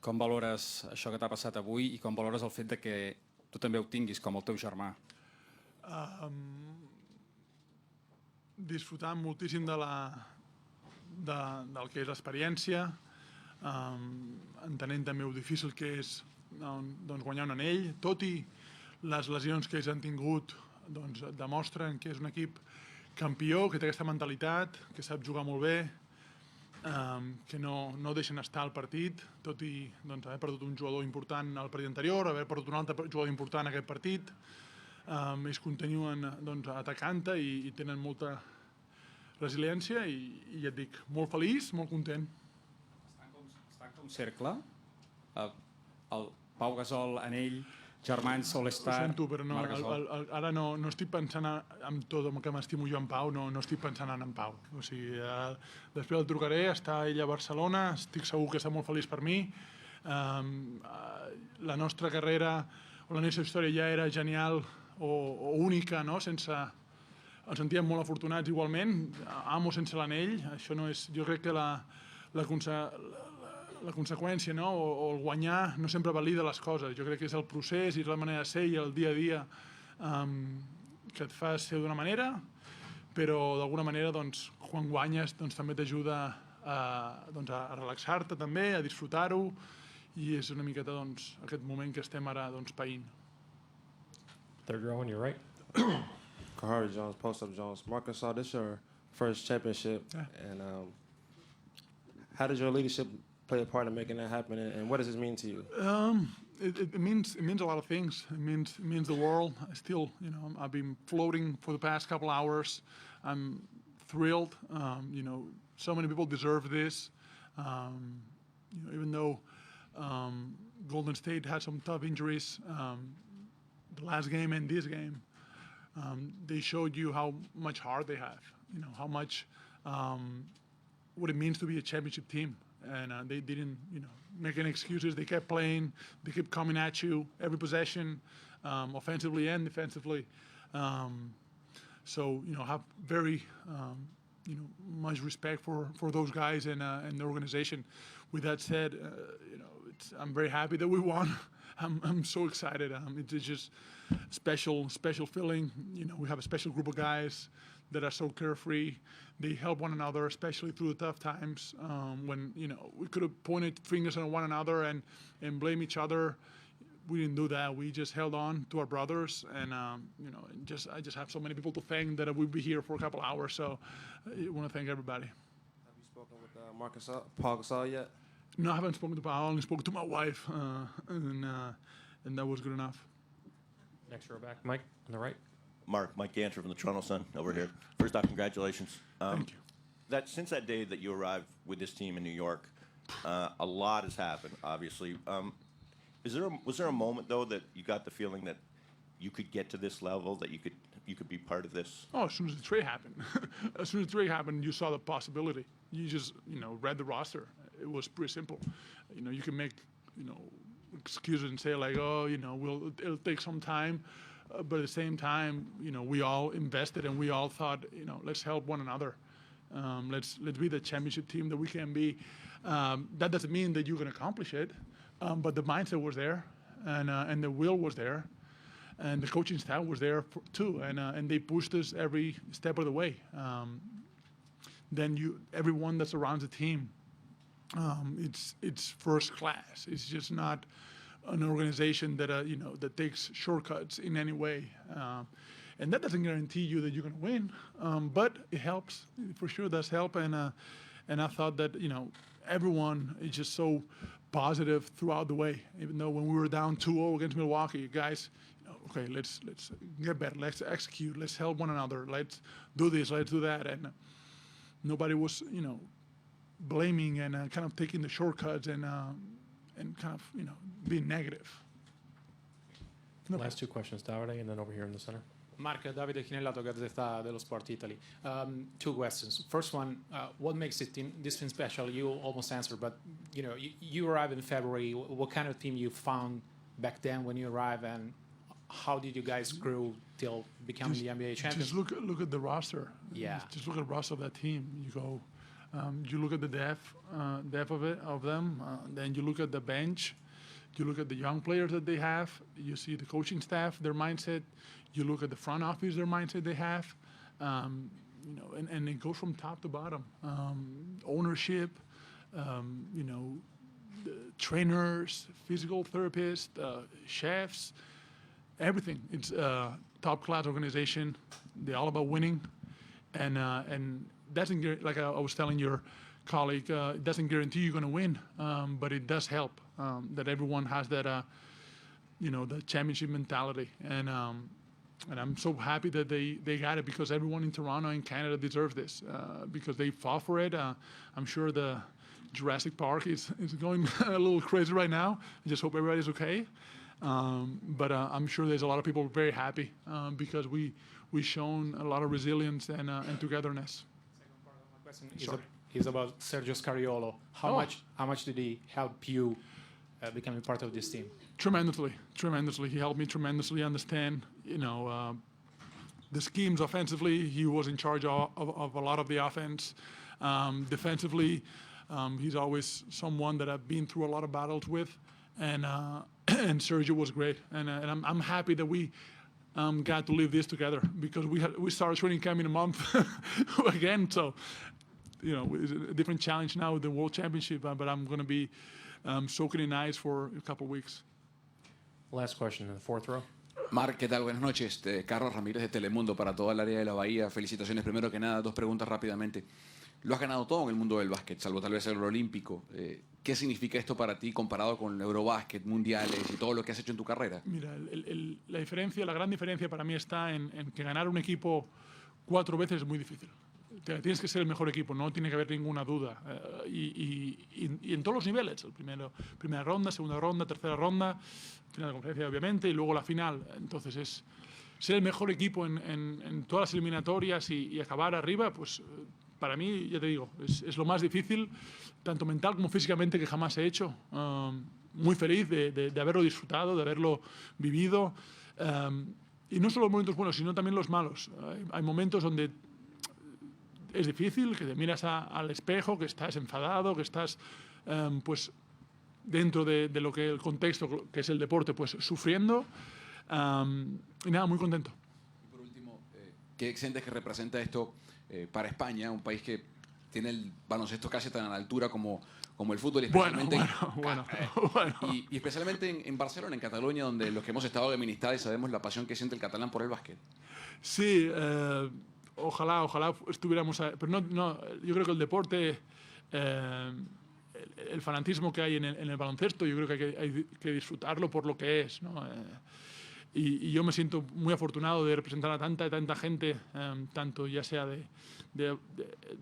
Com valores això que t'ha passat avui i com valores el fet de que tu també ho tinguis com el teu germà? Disfrutant moltíssim del que és l'experiència, entenent també ho difícil que és guanyar un anell, tot i les lesions que ells han tingut demostren que és un equip campió, que té aquesta mentalitat, que sap jugar molt bé, que no deixen estar al partit, tot i haver perdut un jugador important al partit anterior, haver perdut un altre jugador important en aquest partit. Ells continuen atacant i tenen molta resiliència i ja et dic, molt feliç, molt content. Estan com cercle, el Pau Gasol, anell, germans All-Star, Ho sento, però Marc Gasol. ara no estic pensant en tot el que m'estimo jo en Pau, no estic pensant en Pau. O sigui, després el trucaré, està ell a Barcelona, estic segur que està molt feliç per mi. La nostra carrera o la nostra història ja era genial o única, no? Ens sentíem molt afortunats igualment, amo sense l'anell, això no és, jo crec que la conseqüència, no? o el guanyar no sempre valida les coses. Jo crec que és el procés i la manera de ser i el dia a dia que et fa ser d'una manera, però d'alguna manera quan guanyes també t'ajuda a relaxar-te també, a disfrutar-ho, i és una miqueta aquest moment que estem ara païnt. Third row on your right. Kahari Jones, Post-Up Jones. Marc Gasol, this is your first championship, and how does your leadership play a part in making that happen, and what does this mean to you? It means a lot of things. It means the world. I've been floating for the past couple hours. I'm thrilled. So many people deserve this. Even though Golden State had some tough injuries, the last game and this game, they showed you how much heart they have. How much what it means to be a championship team. And they didn't, make any excuses. They kept playing. They kept coming at you every possession, offensively and defensively. So, you know, have very, you know, much respect for those guys and the organization. With that said, you know, I'm very happy that we won. I'm so excited. It's just special feeling. You know, we have a special group of guys that are so carefree. They help one another, especially through the tough times when, you know, we could have pointed fingers at one another and blame each other. We didn't do that. We just held on to our brothers, and you know, I just have so many people to thank that we'll be here for a couple hours. So I want to thank everybody. Have you spoken with Paul Gasol yet? No, I haven't spoken to Paul. I only spoke to my wife, and that was good enough. Next row back, Mike on the right. Mike Ganter from the Toronto Sun over here. First off, congratulations. Thank you. Since that day that you arrived with this team in New York, a lot has happened, obviously. Was there a moment though that you got the feeling that you could get to this level, that you could be part of this? Oh, as soon as the trade happened, you saw the possibility. You just, you know, read the roster. It was pretty simple. You know, you can make, you know, excuses and say like, oh, you know, it'll take some time, but at the same time, you know, we all invested and we all thought, you know, let's help one another. Let's be the championship team that we can be. That doesn't mean that you can accomplish it, but the mindset was there, and the will was there, and the coaching staff was there too, and they pushed us every step of the way. Then everyone that surrounds the team, it's first class. It's just not an organization that you know, that takes shortcuts in any way, and that doesn't guarantee you that you're going to win, but it helps. For sure, does help. And I thought that, you know, everyone is just so positive throughout the way. Even though when we were down 2-0 against Milwaukee, guys, you know, okay, let's get better. Let's execute. Let's help one another. Let's do this. Let's do that. And nobody was, you know, blaming and kind of taking the shortcuts and kind of, you know, being negative. Last two questions, Davide, and then over here in the center. Mark, Davide Chinellato, Gazzetta dello Sport Italy. Two questions. First one, what makes this team special? You almost answered, but you know, you arrived in February. What kind of team you found back then when you arrived, and how did you guys grow till becoming the NBA champions? Just look at the roster. Yeah. Just look at the roster of that team. You go, you look at the depth of them. Then you look at the bench. You look at the young players that they have. You see the coaching staff, their mindset. You look at the front office, their mindset they have. You know, and it goes from top to bottom. Ownership, you know, trainers, physical therapists, chefs, everything. It's a top-class organization. They're all about winning, and doesn't, like I was telling your colleague, it doesn't guarantee you're going to win, but it does help that everyone has that, you know, the championship mentality, and I'm so happy that they got it, because everyone in Toronto and Canada deserves this, because they fought for it. I'm sure the Jurassic Park is going a little crazy right now. I just hope everybody's okay. But I'm sure there's a lot of people very happy because we've shown a lot of resilience and togetherness. Second part of my question is about Sergio Scariolo. How much did he help you becoming part of this team? Tremendously. He helped me tremendously understand, you know, the schemes offensively. He was in charge of a lot of the offense. Defensively, he's always someone that I've been through a lot of battles with, and Sergio was great. And I'm happy that we got to live this together, because we started training camp in a month again. So, you know, it's a different challenge now with the World Championship, but I'm going to be soaking in ice for a couple of weeks. Last question in the fourth row. Marc, ¿qué tal? Buenas noches. Carlos Ramírez de Telemundo para toda el área de la Bahía. Felicitaciones. Primero que nada, dos preguntas rápidamente. Lo has ganado todo en el mundo del básquet, salvo tal vez el olímpico. ¿Qué significa esto para ti comparado con el Eurobásquet, mundiales y todo lo que has hecho en tu carrera? Mira, la gran diferencia para mí está en que ganar un equipo 4 veces es muy difícil. Tienes que ser el mejor equipo, no tiene que haber ninguna duda. Y en todos los niveles, primera ronda, segunda ronda, tercera ronda, final de conferencia obviamente, y luego la final. Entonces es ser el mejor equipo en todas las eliminatorias y acabar arriba, pues para mí, ya te digo, es lo más difícil, tanto mental como físicamente, que jamás he hecho. Muy feliz de haberlo disfrutado, de haberlo vivido. Y no solo los momentos buenos, sino también los malos. Hay momentos donde es difícil, que te miras al espejo, que estás enfadado, que estás pues dentro de lo que el contexto que es el deporte, pues sufriendo. Y nada, muy contento. Y por último, ¿qué sientes que representa esto para España, un país que tiene el baloncesto casi tan a la altura como el fútbol, y especialmente, y especialmente en Barcelona, en Cataluña, donde los que hemos estado de Ministad y sabemos la pasión que siente el catalán por el básquet? Sí, ojalá estuviéramos... Pero no, yo creo que el deporte, el fanatismo que hay en el baloncesto, yo creo que hay que disfrutarlo por lo que es, ¿no? Y yo me siento muy afortunado de representar a tanta gente, tanto ya sea de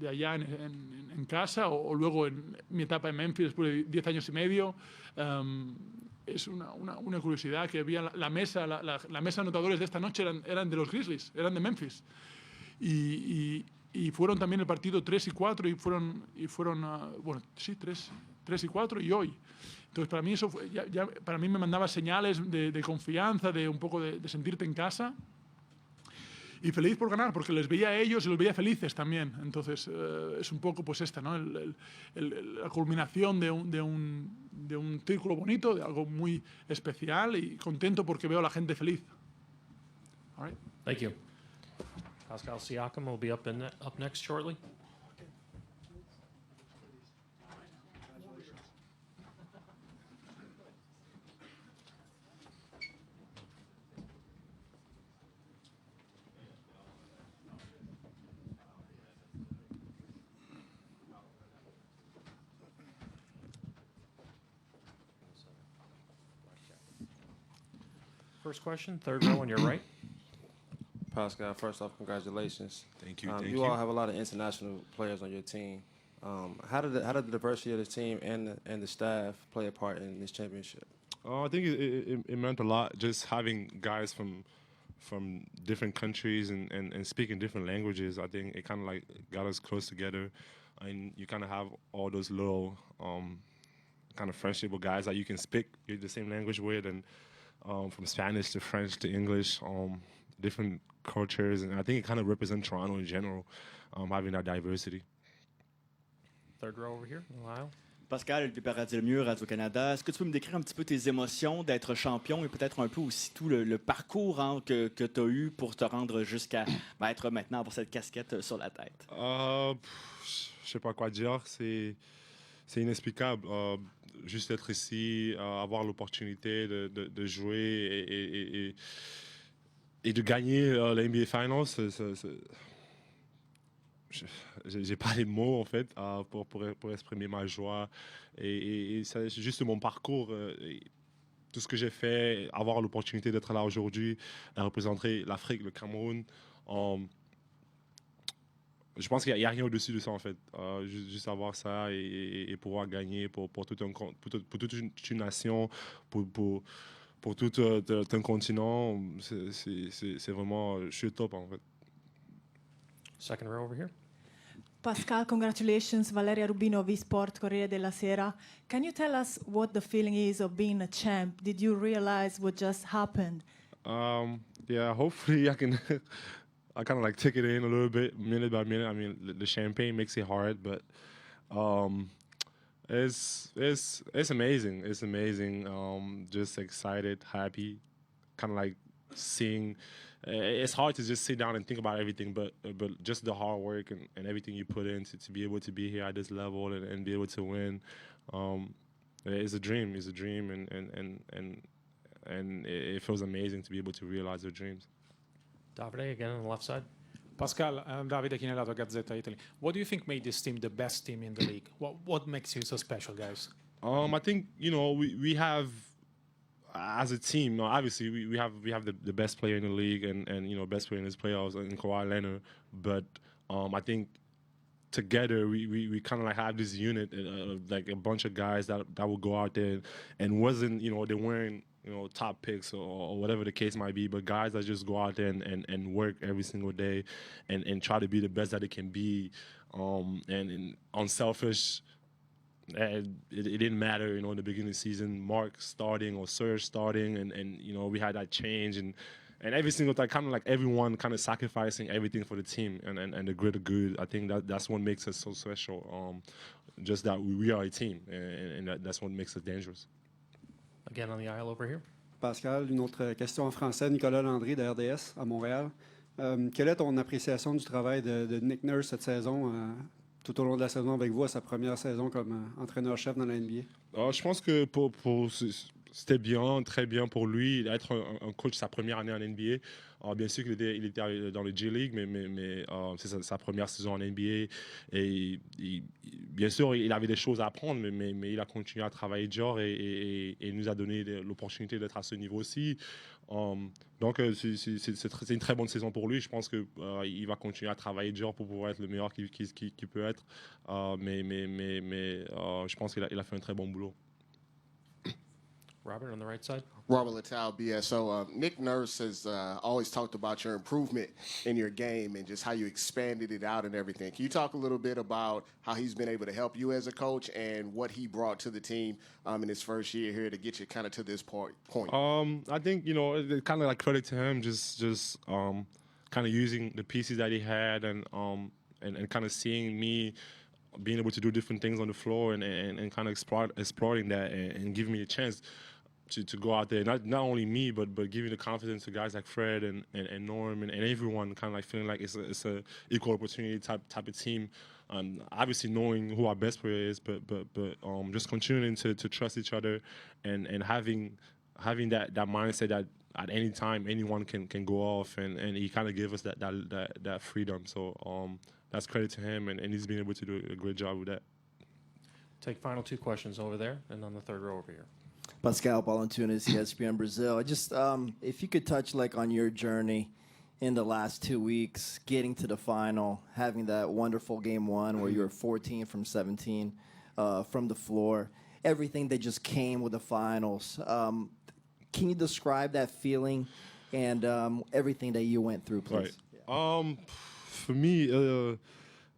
allá en casa o luego en mi etapa en Memphis después de 10 años y medio. Es una curiosidad que había la mesa de anotadores de esta noche eran de los Grizzlies, eran de Memphis. Y fueron también el partido 3 y 4 y fueron bueno, sí, 3 y 4 y hoy. Entonces, para mí eso para mí me mandaba señales de confianza, de un poco de sentirte en casa. Y feliz por ganar, porque les veía a ellos y los veía felices también. Entonces, es un poco pues esta, ¿no? La culminación de un círculo bonito, de algo muy especial, y contento porque veo a la gente feliz. All right. Thank you. Pascal Siakam will be up next shortly. First question, third row on your right. Pascal, first off, congratulations. Thank you. You all have a lot of international players on your team. How did the diversity of the team and the staff play a part in this championship? I think it meant a lot, just having guys from different countries and speaking different languages. I think it kind of like got us close together, and you kind of have all those little kind of friendship with guys that you can speak the same language with, and from Spanish to French to English, different cultures, and I think it kind of represents Toronto in general, having that diversity. Third row over here, Lyle. Pascal, Olivier Paradis-Lemieux, Radio-Canada. Est-ce que tu peux me décrire un petit peu tes émotions d'être champion et peut-être un peu aussi tout le parcours que tu as eu pour te rendre jusqu'à être maintenant, avoir cette casquette sur la tête? Je sais pas quoi dire. C'est inexplicable. Juste être ici, avoir l'opportunité de jouer et de gagner la NBA Finals, j'ai pas les mots en fait pour exprimer ma joie et c'est juste mon parcours, tout ce que j'ai fait, avoir l'opportunité d'être là aujourd'hui, de représenter l'Afrique, le Cameroun. Je pense qu'il n'y a rien au-dessus de ça en fait. Juste avoir ça et pouvoir gagner pour toute une nation, pour tout un continent, c'est vraiment, je suis top en fait. Second row over here. Pascal, congratulations. Valeria Rubino, V-Sport, Corriere della Sera. Can you tell us what the feeling is of being a champ? Did you realize what just happened? Yeah, hopefully I can I kind of like take it in a little bit, minute by minute. I mean, the champagne makes it hard, but it's amazing. It's amazing. Just excited, happy, kind of like seeing. It's hard to just sit down and think about everything, but just the hard work and everything you put in to be able to be here at this level and be able to win, it's a dream. It's a dream, and it feels amazing to be able to realize their dreams. Davide, again on the left side. Pascal, Davide Chinellato, Gazzetta Italy. What do you think made this team the best team in the league? What makes you so special, guys? I think we have. As a team, obviously we have the best player in the league and best player in this playoffs in Kawhi Leonard. But I think together we kind of like have this unit, like a bunch of guys that will go out there and wasn't they weren't top picks or whatever the case might be, but guys that just go out there and work every single day and try to be the best that they can be, and unselfish. It didn't matter, in the beginning of the season, Marc starting or Serge starting, and we had that change, and and every single time, kind of like everyone kind of sacrificing everything for the team and the greater good. I think that's what makes us so special. Just that we are a team, and that's what makes us dangerous. Again on the aisle over here. Pascal, une autre question en français. Nicolas Landry de RDS à Montréal. Quelle est ton appréciation du travail de Nick Nurse cette saison, tout au long de la saison avec vous, à sa première saison comme entraîneur-chef dans la NBA? Je pense que c'était bien, très bien pour lui d'être un coach sa première année en NBA. Bien sûr qu'il était dans le G-League, mais c'est sa première saison en NBA. Et bien sûr, il avait des choses à apprendre, mais il a continué à travailler dur et nous a donné l'opportunité d'être à ce niveau aussi. Donc, c'est une très bonne saison pour lui. Je pense qu'il va continuer à travailler dur pour pouvoir être le meilleur qu'il peut être. Mais je pense qu'il a fait un très bon boulot. Robert, on the right side. Robert Littal, BSO. Nick Nurse has always talked about your improvement in your game and just how you expanded it out and everything. Can you talk a little bit about how he's been able to help you as a coach and what he brought to the team in his first year here to get you kind of to this point? I think, kind of like credit to him, just kind of using the pieces that he had and kind of seeing me being able to do different things on the floor and kind of exploring that and giving me a chance to go out there, not only me, but giving the confidence to guys like Fred and Norm and everyone, kind of like feeling like it's a equal opportunity type of team. Obviously knowing who our best player is, but just continuing to trust each other and having that mindset that at any time anyone can go off, and he kind of gave us that freedom. So that's credit to him, and he's been able to do a great job with that. Take final two questions over there, and on the third row over here. Pascal Balantunas, ESPN Brazil. Just if you could touch on your journey in the last 2 weeks, getting to the final, having that wonderful game one where you were 14 from 17 from the floor, everything that just came with the finals. Can you describe that feeling and everything that you went through, please? Right. For me,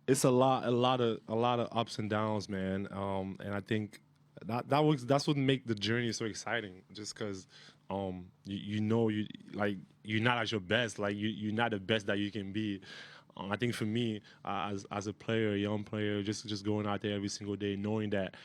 it's a lot of ups and downs, man. And I think that's what make the journey so exciting. Just because you're not at your best, you're not the best that you can be. I think for me, as a player, a young player, just going out there every single day, knowing that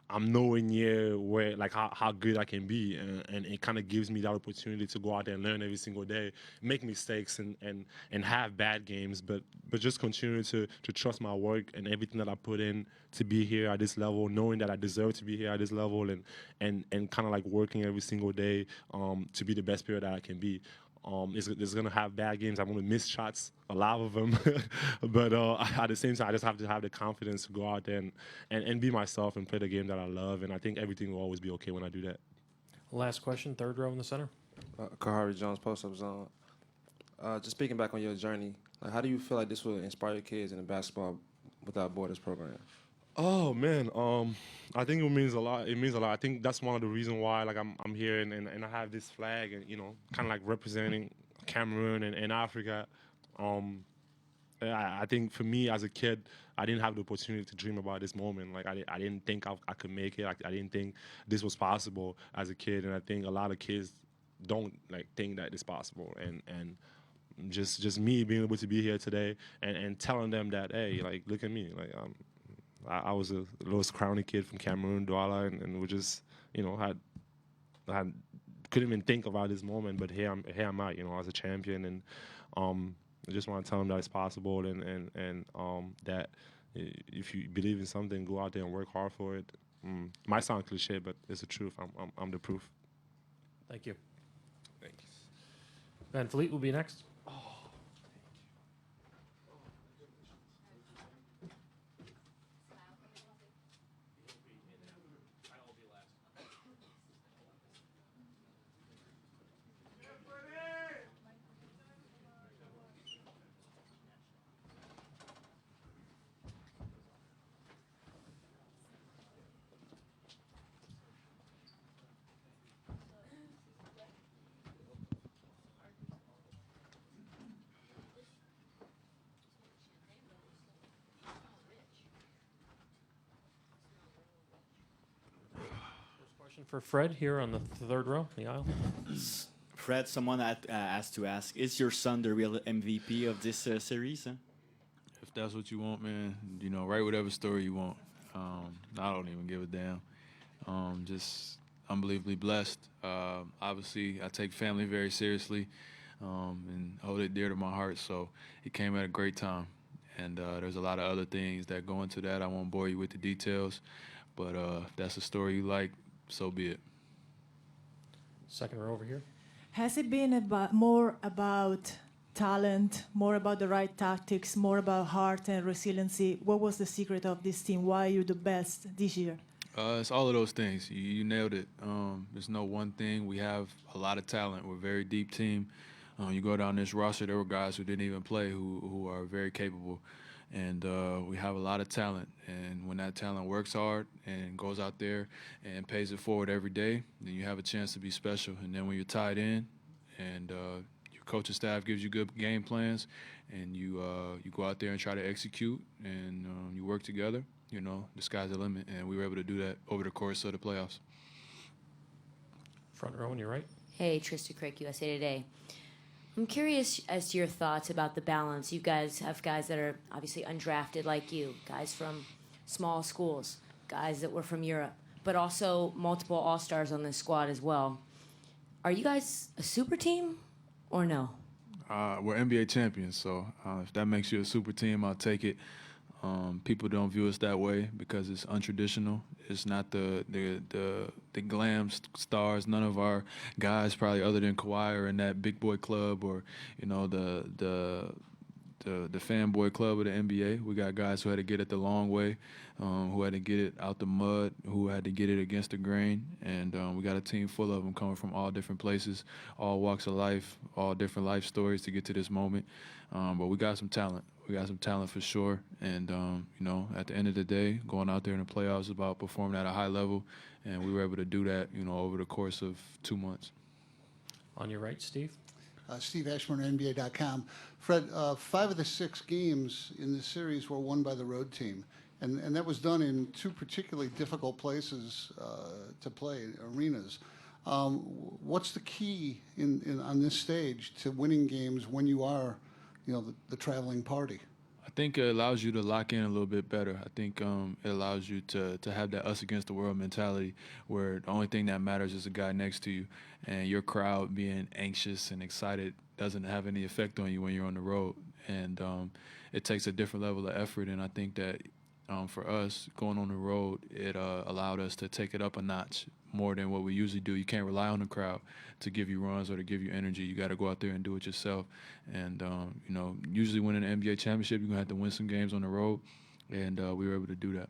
I'm nowhere near where how good I can be, and it kind of gives me that opportunity to go out there and learn every single day, make mistakes and have bad games, but just continue to trust my work and everything that I put in to be here at this level, knowing that I deserve to be here at this level, and kind of working every single day to be the best player that I can be. It's going to have bad games. I'm going to miss shots, a lot of them. But at the same time, I just have to have the confidence to go out there and be myself and play the game that I love. And I think everything will always be okay when I do that. Last question, third row in the center. Kahari Jones, Post-Up Zone. Just speaking back on your journey, how do you feel like this will inspire kids in the Basketball Without Borders program? Oh man, I think it means a lot. It means a lot. I think that's one of the reasons why I'm here and I have this flag and kind of representing Cameroon and Africa. I think for me as a kid, I didn't have the opportunity to dream about this moment. I didn't think I could make it. I didn't think this was possible as a kid, and I think a lot of kids don't think that it's possible. And just me being able to be here today and telling them that, hey, look at me, I was a lowest crowning kid from Cameroon, Douala, and we just, couldn't even think about this moment, but here I'm at, as a champion, and I just want to tell them that it's possible, and that if you believe in something, go out there and work hard for it. Might sound cliche, but it's the truth. I'm the proof. Thank you. Thanks. VanVleet will be next. For Fred here on the third row, the aisle. Fred, someone asked to ask, is your son the real MVP of this series? Huh? If that's what you want, man, write whatever story you want. I don't even give a damn. Just unbelievably blessed. Obviously, I take family very seriously and hold it dear to my heart. So it came at a great time. And there's a lot of other things that go into that. I won't bore you with the details. But if that's a story you like, so be it. Second row over here. Has it been more about talent, more about the right tactics, more about heart and resiliency? What was the secret of this team? Why you're the best this year? It's all of those things. You nailed it. There's no one thing. We have a lot of talent. We're a very deep team. You go down this roster, there were guys who didn't even play who are very capable. And we have a lot of talent. And when that talent works hard and goes out there and pays it forward every day, then you have a chance to be special. And then when you're tied in and your coaching staff gives you good game plans and you go out there and try to execute and you work together, the sky's the limit. And we were able to do that over the course of the playoffs. Front row on your right. Hey, Trista Crick, USA Today. I'm curious as to your thoughts about the balance. You guys have guys that are obviously undrafted like you, guys from small schools, guys that were from Europe, but also multiple All-Stars on this squad as well. Are you guys a super team or no? We're NBA champions, so if that makes you a super team, I'll take it. People don't view us that way because it's untraditional. It's not the glam stars. None of our guys, probably other than Kawhi, are in that big boy club or the fanboy club of the NBA. We got guys who had to get it the long way, who had to get it out the mud, who had to get it against the grain, and we got a team full of them coming from all different places, all walks of life, all different life stories to get to this moment. But we got some talent. We got some talent for sure, and at the end of the day, going out there in the playoffs is about performing at a high level, and we were able to do that, over the course of 2 months. On your right, Steve. Steve Ashburn, NBA.com. Fred, 5 of the 6 games in this series were won by the road team, and that was done in 2 particularly difficult places to play, arenas. What's the key on this stage to winning games when you are, the traveling party? I think it allows you to lock in a little bit better. I think it allows you to have that us against the world mentality where the only thing that matters is the guy next to you, and your crowd being anxious and excited doesn't have any effect on you when you're on the road. And it takes a different level of effort, and I think that for us, going on the road, it allowed us to take it up a notch more than what we usually do. You can't rely on the crowd to give you runs or to give you energy. You got to go out there and do it yourself. And, usually winning an NBA championship, you're going to have to win some games on the road, and we were able to do that.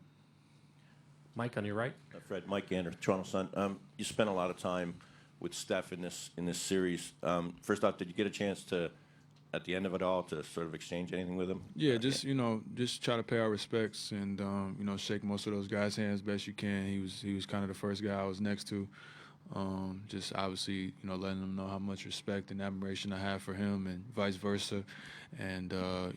Mike, on your right. Fred, Mike Anderson, Toronto Sun. You spent a lot of time with Steph in this series. First off, did you get a chance to, at the end of it all, to sort of exchange anything with him? Yeah, just try to pay our respects and shake most of those guys' hands best you can. He was kind of the first guy I was next to. Just obviously letting him know how much respect and admiration I have for him, and vice versa. And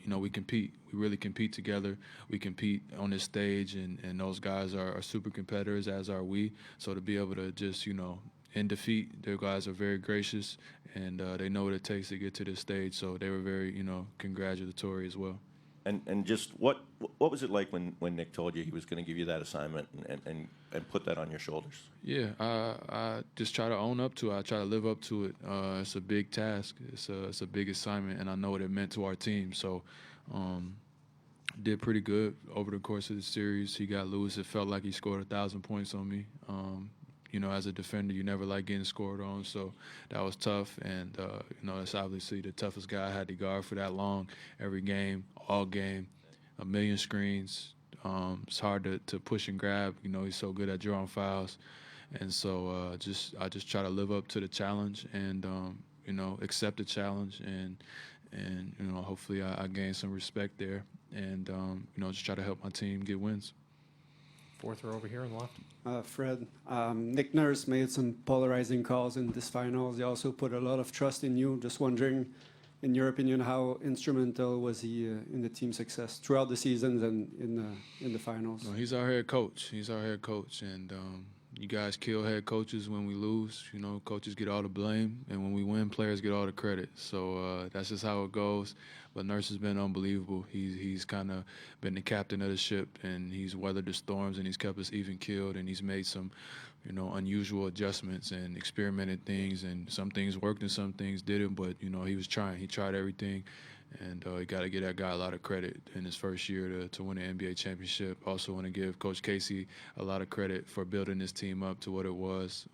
we compete. We really compete together. We compete on this stage, and those guys are super competitors, as are we. So to be able to just in defeat, their guys are very gracious, and they know what it takes to get to this stage. So they were very, congratulatory as well. And just what was it like when Nick told you he was going to give you that assignment and put that on your shoulders? Yeah, I just try to own up to it. I try to live up to it. It's a big task. It's a big assignment, and I know what it meant to our team. So did pretty good over the course of the series. He got loose. It felt like he scored 1,000 points on me. As a defender, you never like getting scored on, so that was tough. And, that's obviously the toughest guy I had to guard for that long, every game, all game, 1 million screens. It's hard to push and grab. He's so good at drawing fouls. And so I just try to live up to the challenge and, accept the challenge. And hopefully I gain some respect there and, just try to help my team get wins. Fourth row over here on the left. Fred, Nick Nurse made some polarizing calls in this finals. He also put a lot of trust in you. Just wondering, in your opinion, how instrumental was he in the team's success throughout the seasons and in the finals? No, he's our head coach. And You guys kill head coaches when we lose. You know, coaches get all the blame, and when we win, players get all the credit. So that's just how it goes. But Nurse has been unbelievable. He's kind of been the captain of the ship, and he's weathered the storms, and he's kept us even keeled, and he's made some, you know, unusual adjustments and experimented things, and some things worked and some things didn't. But you know, he was trying. He tried everything. And you got to give that guy a lot of credit in his first year to win an NBA championship. Also want to give Coach Casey a lot of credit for building this team up to what it was.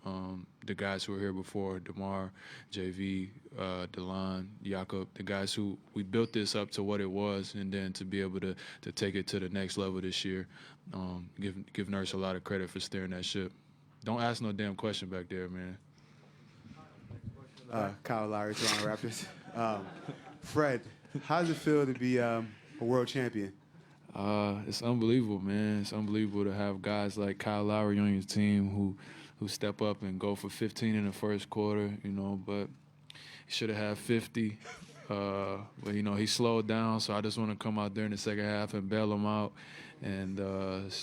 The guys who were here before, DeMar, JV, DeLon, Jakob, the guys who we built this up to what it was, and then to be able to take it to the next level this year. Give Nurse a lot of credit for steering that ship. Don't ask no damn question back there, man. Kyle Lowry, Toronto Raptors. Fred, how does it feel to be a world champion? It's unbelievable, man. It's unbelievable to have guys like Kyle Lowry on your team who step up and go for 15 in the first quarter, you know, but he should have had 50. But, you know, he slowed down, so I just want to come out there in the second half and bail him out and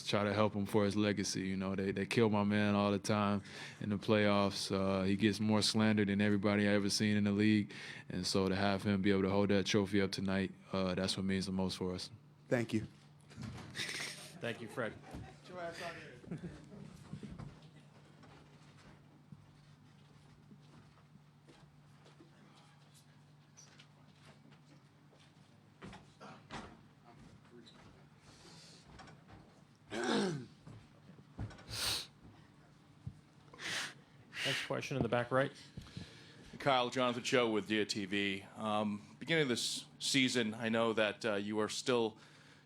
try to help him for his legacy. You know, they kill my man all the time in the playoffs. He gets more slander than everybody I ever seen in the league. And so to have him be able to hold that trophy up tonight, that's what means the most for us. Thank you. Thank you, Fred. Next question in the back right. Kyle, Jonathan Cho with DIA-TV. Beginning of this season, I know that you are still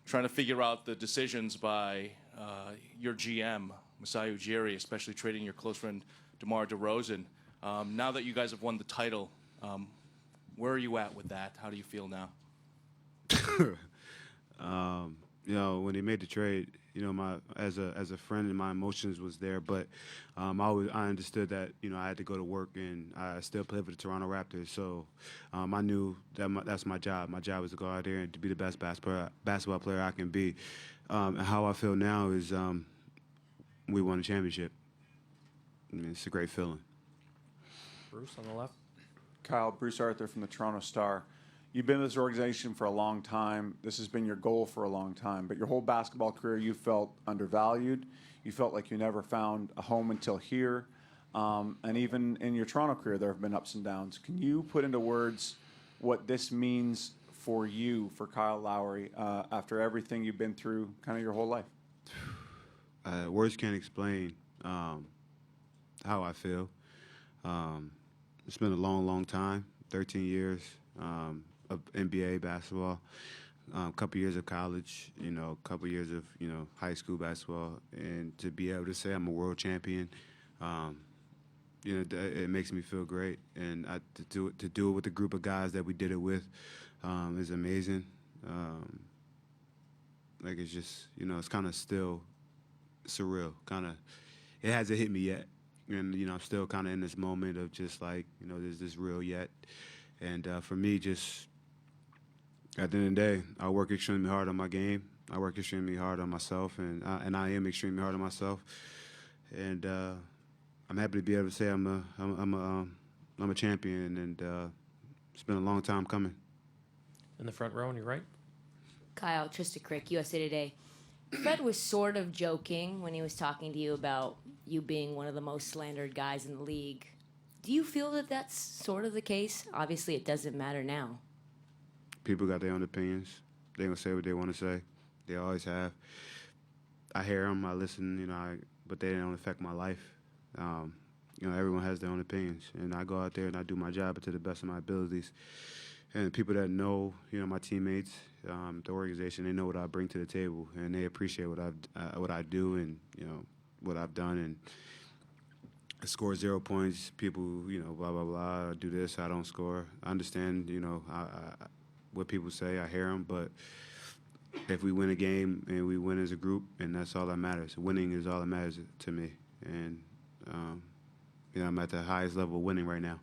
trying to figure out the decisions by your GM, Masai Ujiri, especially trading your close friend DeMar DeRozan. Now that you guys have won the title, where are you at with that? How do you feel now? You know, when they made the trade, you know, as a friend, and my emotions was there, but I understood that, you know, I had to go to work, and I still play for the Toronto Raptors, so I knew that that's my job. My job was to go out there and to be the best basketball player I can be. And how I feel now is we won a championship. I mean, it's a great feeling. Bruce on the left. Kyle, Bruce Arthur from the Toronto Star. You've been in this organization for a long time. This has been your goal for a long time. But your whole basketball career, you felt undervalued. You felt like you never found a home until here. And even in your Toronto career, there have been ups and downs. Can you put into words what this means for you, for Kyle Lowry, after everything you've been through kind of your whole life? Words can't explain how I feel. It's been a long, long time, 13 years. Of NBA basketball, a couple years of college, you know, a couple years of, you know, high school basketball, and to be able to say I'm a world champion, you know, it makes me feel great. And to do it with a group of guys that we did it with is amazing. Like, it's just, you know, it's kind of still surreal. It hasn't hit me yet, and you know, I'm still kind of in this moment of just like, you know, is this real yet? And for me, just at the end of the day, I work extremely hard on my game. I work extremely hard on myself, and I am extremely hard on myself. And I'm happy to be able to say I'm a champion, and it's been a long time coming. In the front row on your right. Kyle, Trista Crick, USA Today. Fred was sort of joking when he was talking to you about you being one of the most slandered guys in the league. Do you feel that that's sort of the case? Obviously, it doesn't matter now. People got their own opinions. They gonna say what they want to say. They always have. I hear them, I listen, you know, but they don't affect my life. You know, everyone has their own opinions, and I go out there and I do my job to the best of my abilities. And people that know, you know, my teammates, the organization, they know what I bring to the table, and they appreciate what I do, and you know what I've done. And I score 0 points. People, you know, blah blah blah. I do this. I don't score. I understand, you know, what people say. I hear them, but if we win a game and we win as a group, and that's all that matters. Winning is all that matters to me, and you know, I'm at the highest level of winning right now.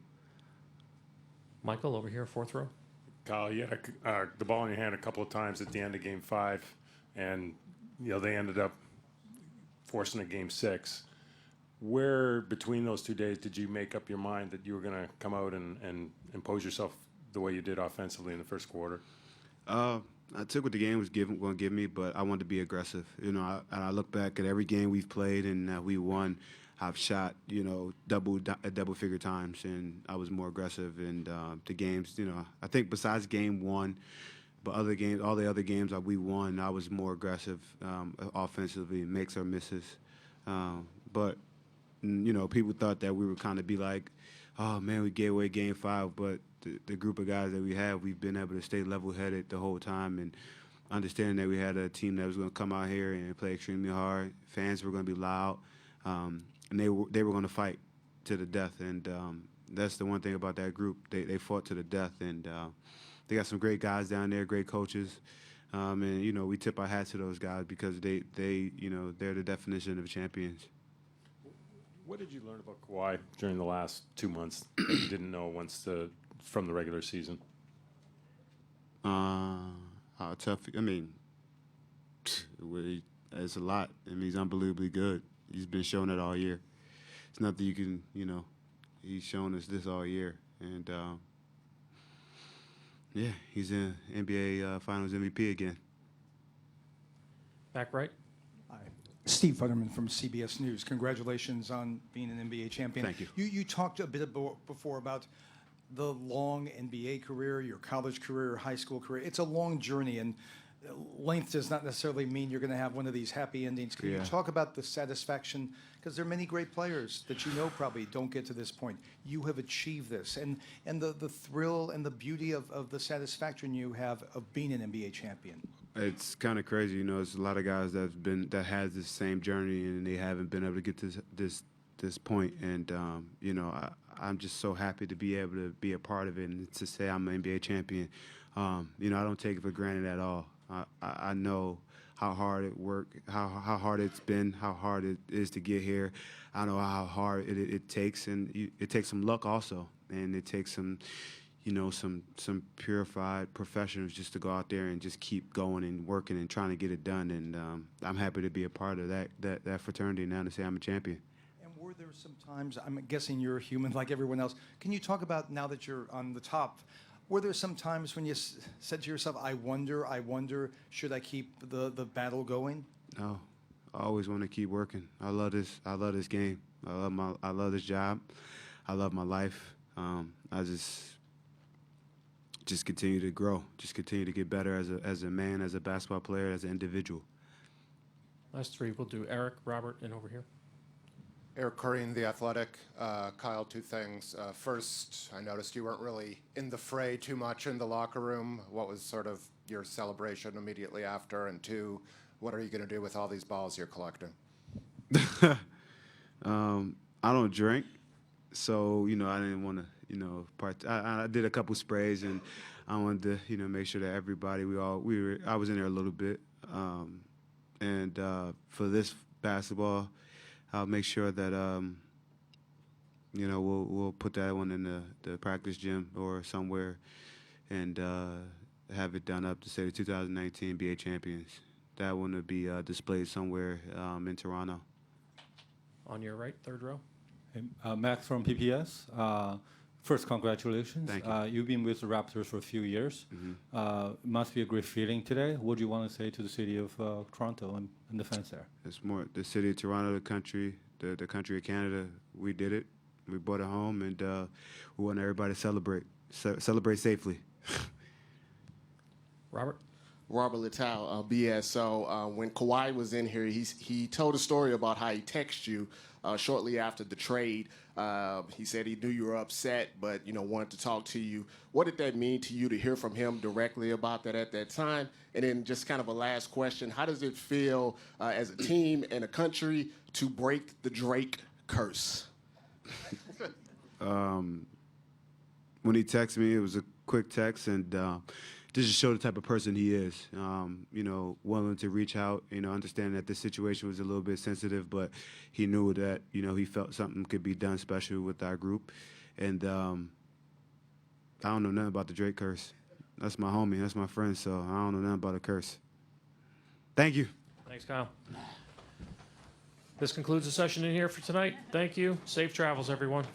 Michael, over here, fourth row. Kyle, you had the ball in your hand a couple of times at the end of Game 5, and you know they ended up forcing a Game 6. Where between those 2 days did you make up your mind that you were going to come out and impose yourself the way you did offensively in the first quarter? I took what the game was going to give me, but I wanted to be aggressive. You know, I look back at every game we've played and we won. I've shot, you know, double-figure times, and I was more aggressive. And the games, you know, I think besides game one, but other games, all the other games that we won, I was more aggressive offensively, makes or misses. But you know, people thought that we would kind of be like, oh man, we gave away game 5, but the group of guys that we have, we've been able to stay level-headed the whole time and understanding that we had a team that was going to come out here and play extremely hard. Fans were going to be loud, and they were going to fight to the death. And that's the one thing about that group. They fought to the death, and they got some great guys down there, great coaches. And, you know, we tip our hats to those guys because they you know, they're the definition of champions. What did you learn about Kawhi during the last 2 months that you didn't know from the regular season? How tough. I mean, it's a lot. I mean, he's unbelievably good. He's been showing it all year. It's nothing you can, you know, he's shown us this all year. And, yeah, he's in NBA Finals MVP again. Back right. Steve Futterman from CBS News. Congratulations on being an NBA champion. Thank you. You talked a bit before about the long NBA career, your college career, high school career. It's a long journey, and length does not necessarily mean you're going to have one of these happy endings. Can you talk about the satisfaction? Because there are many great players that you know probably don't get to this point. You have achieved this, and the thrill and the beauty of the satisfaction you have of being an NBA champion. It's kind of crazy, you know. There's a lot of guys that has this same journey and they haven't been able to get to this point. And you know, I'm just so happy to be able to be a part of it and to say I'm an NBA champion. You know, I don't take it for granted at all. I know how hard it worked, how hard it's been, how hard it is to get here. I know how hard it takes, and it takes some luck also, and it takes some, you know, some purified professionals just to go out there and just keep going and working and trying to get it done. And I'm happy to be a part of that fraternity now to say I'm a champion. And were there some times, I'm guessing you're a human like everyone else, can you talk about now that you're on the top, were there some times when you said to yourself, I wonder, should I keep the battle going? No, I always want to keep working. I love this game. I love this job. I love my life. I just continue to grow, just continue to get better as a man, as a basketball player, as an individual. Last three, we'll do Eric, Robert, and over here. Eric Corrine, The Athletic. Kyle, two things. First, I noticed you weren't really in the fray too much in the locker room. What was sort of your celebration immediately after? And two, what are you going to do with all these balls you're collecting? I don't drink, so, you know, I didn't want to, you know, I did a couple sprays, and I wanted to, you know, make sure that everybody, I was in there a little bit. And for this basketball, I'll make sure that, you know, we'll put that one in the practice gym or somewhere and have it done up to say the 2019 NBA champions. That one would be displayed somewhere in Toronto. On your right, third row. Max from PPS. First, congratulations. Thank you. You've been with the Raptors for a few years. Mm-hmm. Must be a great feeling today. What do you want to say to the city of Toronto and the fans there? It's more the city of Toronto, the country of Canada. We did it. We brought it home, and we want everybody to celebrate safely. Robert Littal, BSO. When Kawhi was in here, he told a story about how he texted you shortly after the trade. He said he knew you were upset, but, you know, wanted to talk to you. What did that mean to you to hear from him directly about that at that time? And then just kind of a last question, how does it feel as a team and a country to break the Drake curse? When he texted me, it was a quick text, and this just showed the type of person he is. You know, willing to reach out, you know, understanding that this situation was a little bit sensitive, but he knew that, you know, he felt something could be done special with our group. And I don't know nothing about the Drake curse. That's my homie. That's my friend, so I don't know nothing about a curse. Thank you. Thanks, Kyle. This concludes the session in here for tonight. Thank you. Safe travels, everyone.